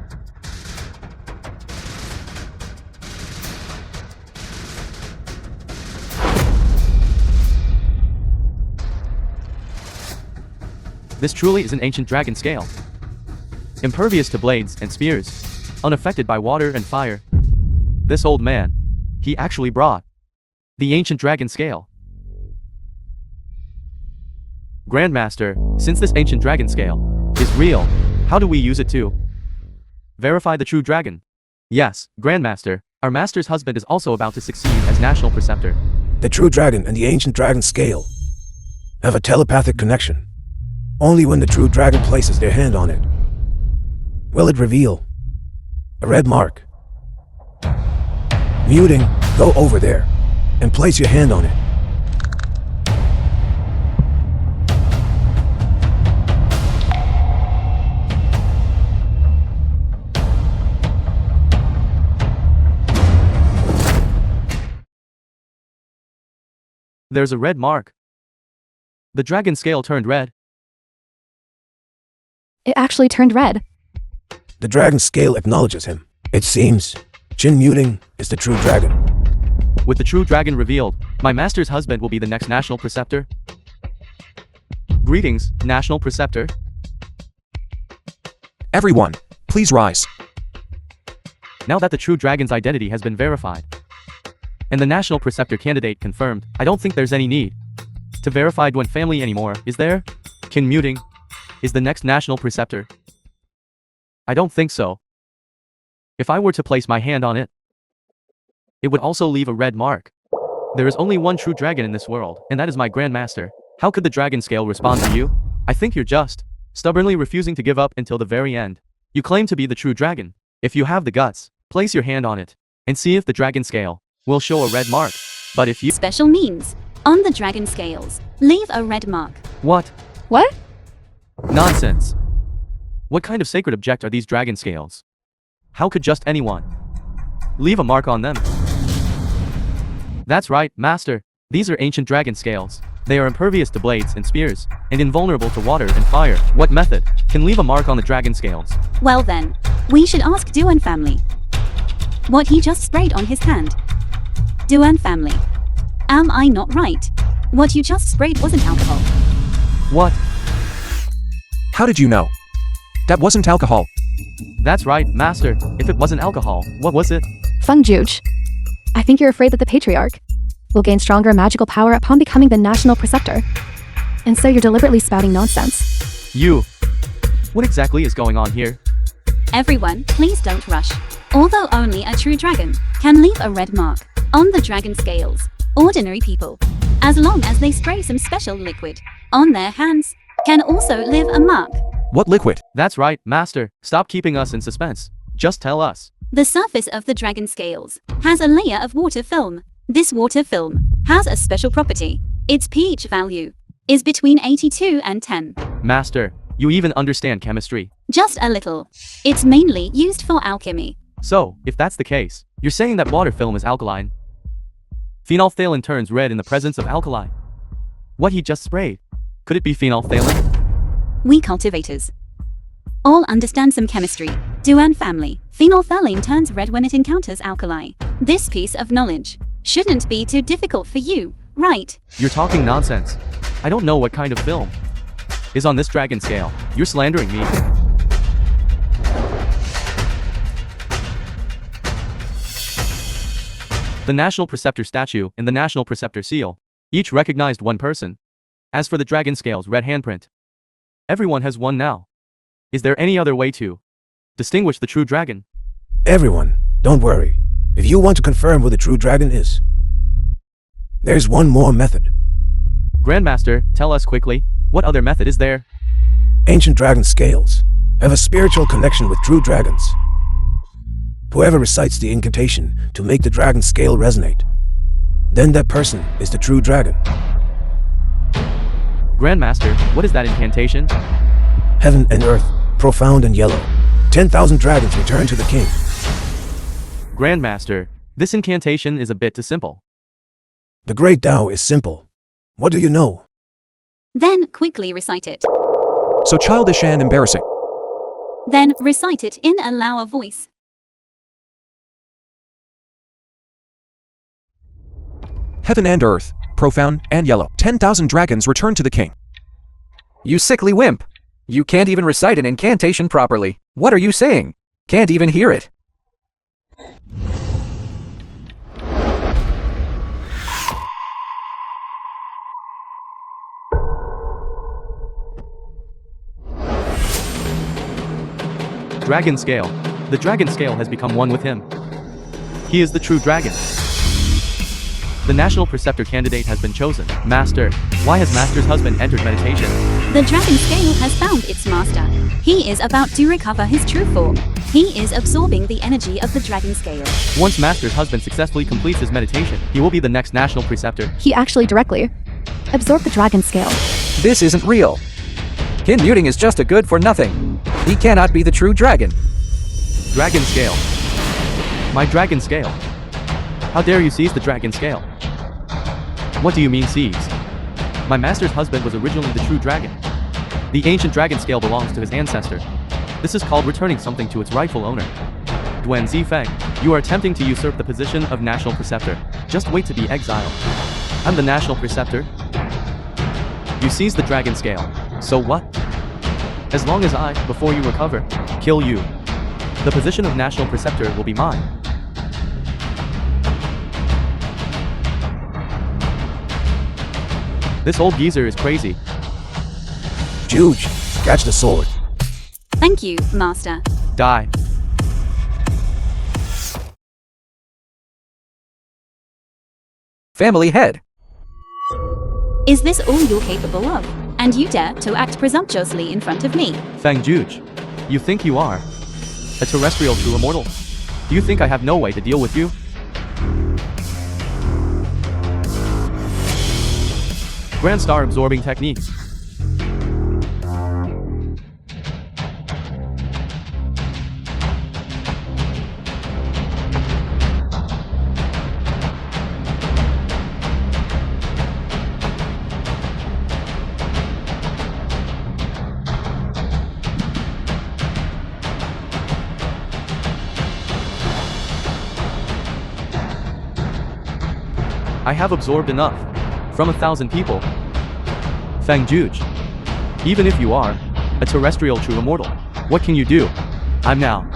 This truly is an ancient dragon scale. Impervious to blades and spears. Unaffected by water and fire. This old man, he actually brought the ancient dragon scale. Grandmaster, since this ancient dragon scale is real, how do we use it to verify the true dragon? Yes, Grandmaster, our master's husband is also about to succeed as national preceptor. The true dragon and the ancient dragon scale have a telepathic connection. Only when the true dragon places their hand on it will it reveal a red mark. Muting, go over there and place your hand on it. There's a red mark. The dragon scale turned red. It actually turned red. The dragon scale acknowledges him. It seems Chin Muting is the true dragon. With the true dragon revealed, my master's husband will be the next national preceptor. Greetings, national preceptor. Everyone, please rise. Now that the true dragon's identity has been verified, and the national preceptor candidate confirmed, I don't think there's any need to verify Dwen family anymore, is there? Chin Muting is the next national preceptor. I don't think so. If I were to place my hand on it, it would also leave a red mark. There is only one true dragon in this world, and that is my grandmaster. How could the dragon scale respond to you? I think you're just stubbornly refusing to give up until the very end. You claim to be the true dragon. If you have the guts, place your hand on it and see if the dragon scale will show a red mark. But if you Special means. On the dragon scales, leave a red mark. What? What? Nonsense. What kind of sacred object are these dragon scales? How could just anyone leave a mark on them? That's right, master. These are ancient dragon scales. They are impervious to blades and spears, and invulnerable to water and fire. What method can leave a mark on the dragon scales? Well then, we should ask Duan family what he just sprayed on his hand. Duan family, am I not right? What you just sprayed wasn't alcohol. What? How did you know? That wasn't alcohol. That's right, master. If it wasn't alcohol, what was it? Feng Juge. I think you're afraid that the patriarch will gain stronger magical power upon becoming the national preceptor. And so you're deliberately spouting nonsense. You. What exactly is going on here? Everyone, please don't rush. Although only a true dragon can leave a red mark on the dragon scales, ordinary people, as long as they spray some special liquid on their hands, can also leave a mark. What liquid? That's right, master. Stop keeping us in suspense. Just tell us. The surface of the dragon scales has a layer of water film. This water film has a special property. Its pH value is between 82 and 10. Master, you even understand chemistry. Just a little. It's mainly used for alchemy. So, if that's the case, you're saying that water film is alkaline. Phenolphthalein turns red in the presence of alkali. What he just sprayed, could it be phenolphthalein? We cultivators all understand some chemistry. Duan family, phenolphthalein turns red when it encounters alkali. This piece of knowledge shouldn't be too difficult for you, right? You're talking nonsense. I don't know what kind of film is on this dragon scale. You're slandering me. The National Preceptor statue and the National Preceptor seal each recognized one person. As for the dragon scale's red handprint, everyone has one now. Is there any other way to distinguish the true dragon? Everyone, don't worry. If you want to confirm who the true dragon is, there's one more method. Grandmaster, tell us quickly, what other method is there? Ancient dragon scales have a spiritual connection with true dragons. Whoever recites the incantation to make the dragon scale resonate, then that person is the true dragon. Grandmaster, what is that incantation? Heaven and earth, profound and yellow. 10,000 dragons return to the king. Grandmaster, this incantation is a bit too simple. The great Tao is simple. What do you know? Then quickly recite it. So childish and embarrassing. Then recite it in a louder voice. Heaven and earth, profound and yellow. 10,000 dragons return to the king. You sickly wimp. You can't even recite an incantation properly. What are you saying? Can't even hear it. Dragon scale. The dragon scale has become one with him. He is the true dragon. The national preceptor candidate has been chosen. Master, why has Master's husband entered meditation? The dragon scale has found its master. He is about to recover his true form. He is absorbing the energy of the dragon scale. Once Master's husband successfully completes his meditation, he will be the next national preceptor. He actually directly absorbed the dragon scale. This isn't real. Chin Muting is just a good for nothing. He cannot be the true dragon. Dragon scale. My dragon scale. How dare you seize the dragon scale? What do you mean seized? My master's husband was originally the true dragon. The ancient dragon scale belongs to his ancestor. This is called returning something to its rightful owner. Duan Zifeng, you are attempting to usurp the position of national preceptor. Just wait to be exiled. I'm the national preceptor. You seized the dragon scale. So what? As long as I, before you recover, kill you, the position of national preceptor will be mine. This old geezer is crazy. Juge, catch the sword. Thank you, Master. Die. Family head. Is this all you're capable of? And you dare to act presumptuously in front of me? Fang Juge, you think you are a terrestrial true immortal? Do you think I have no way to deal with you? Grand Star absorbing techniques. I have absorbed enough from 1,000 people. Fang Juge, even if you are a terrestrial true immortal, what can you do? I'm now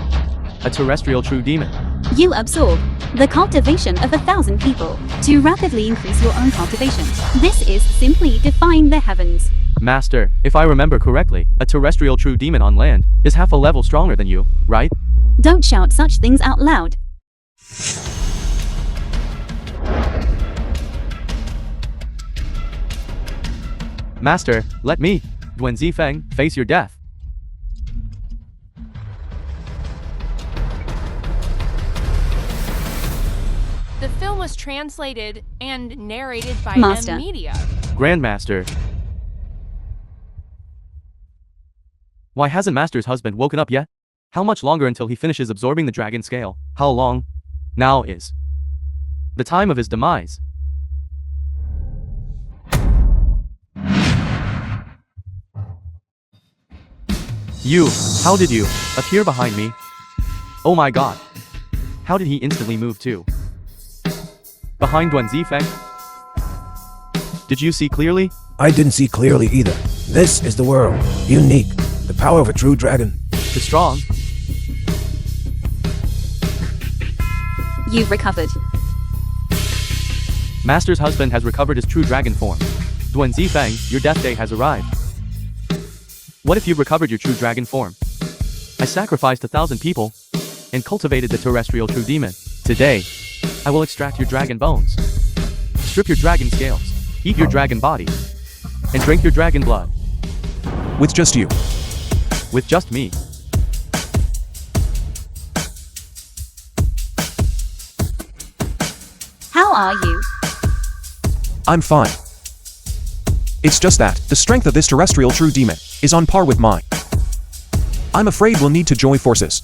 a terrestrial true demon. You absorb the cultivation of 1,000 people to rapidly increase your own cultivation. This is simply defying the heavens. Master, if I remember correctly, a terrestrial true demon on land is half a level stronger than you, right? Don't shout such things out loud. Master, let me, Duan Zifeng, face your death. The film was translated and narrated by Master. M Media. Grandmaster. Why hasn't Master's husband woken up yet? How much longer until he finishes absorbing the dragon scale? How long? Now is the time of his demise. You, how did you appear behind me? Oh my god. How did he instantly move to behind Duan Zifeng? Did you see clearly? I didn't see clearly either. This is the world. Unique. The power of a true dragon. The strong. You've recovered. Master's husband has recovered his true dragon form. Duan Zifeng, your death day has arrived. What if you've recovered your true dragon form? I sacrificed 1,000 people and cultivated the terrestrial true demon. Today, I will extract your dragon bones, strip your dragon scales, eat your dragon body, and drink your dragon blood. With just you. With just me. How are you? I'm fine. It's just that the strength of this terrestrial true demon is on par with mine. I'm afraid we'll need to join forces.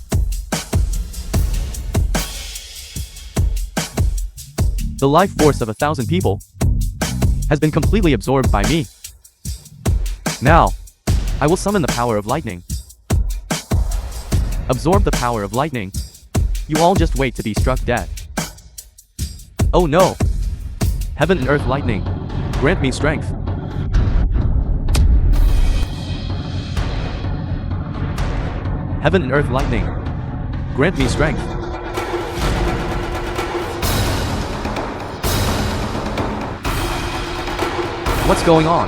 The life force of 1,000 people has been completely absorbed by me. Now, I will summon the power of lightning. Absorb the power of lightning. You all just wait to be struck dead. Oh no! Heaven and earth lightning, grant me strength. Heaven and earth lightning, grant me strength. What's going on?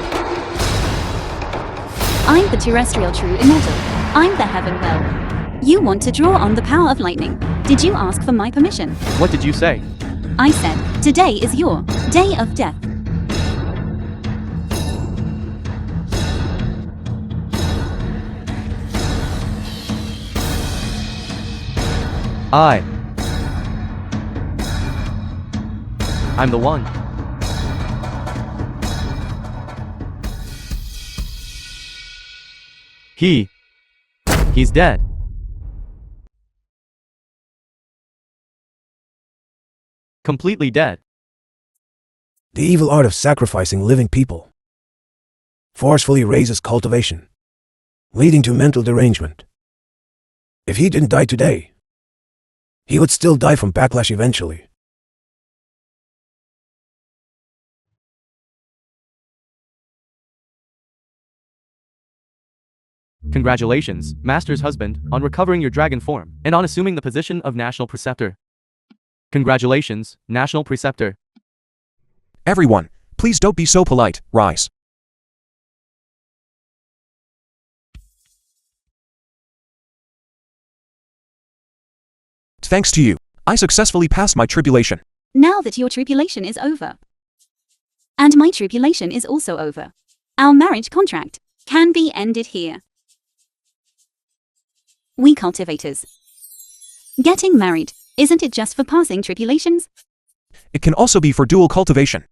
I'm the terrestrial true immortal. I'm the heaven well. You want to draw on the power of lightning. Did you ask for my permission? What did you say? I said, today is your day of death. I'm the one. He's dead. Completely dead. The evil art of sacrificing living people forcefully raises cultivation, leading to mental derangement. If he didn't die today, he would still die from backlash eventually. Congratulations, Master's husband, on recovering your dragon form, and on assuming the position of National Preceptor. Congratulations, National Preceptor. Everyone, please don't be so polite, rise. Thanks to you, I successfully passed my tribulation. Now that your tribulation is over, and my tribulation is also over, our marriage contract can be ended here. We cultivators. Getting married, isn't it just for passing tribulations? It can also be for dual cultivation.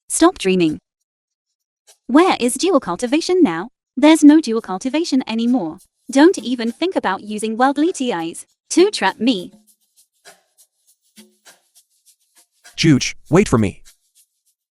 Stop dreaming. Where is dual cultivation now? There's no dual cultivation anymore. Don't even think about using worldly TIs to trap me. Juge, wait for me.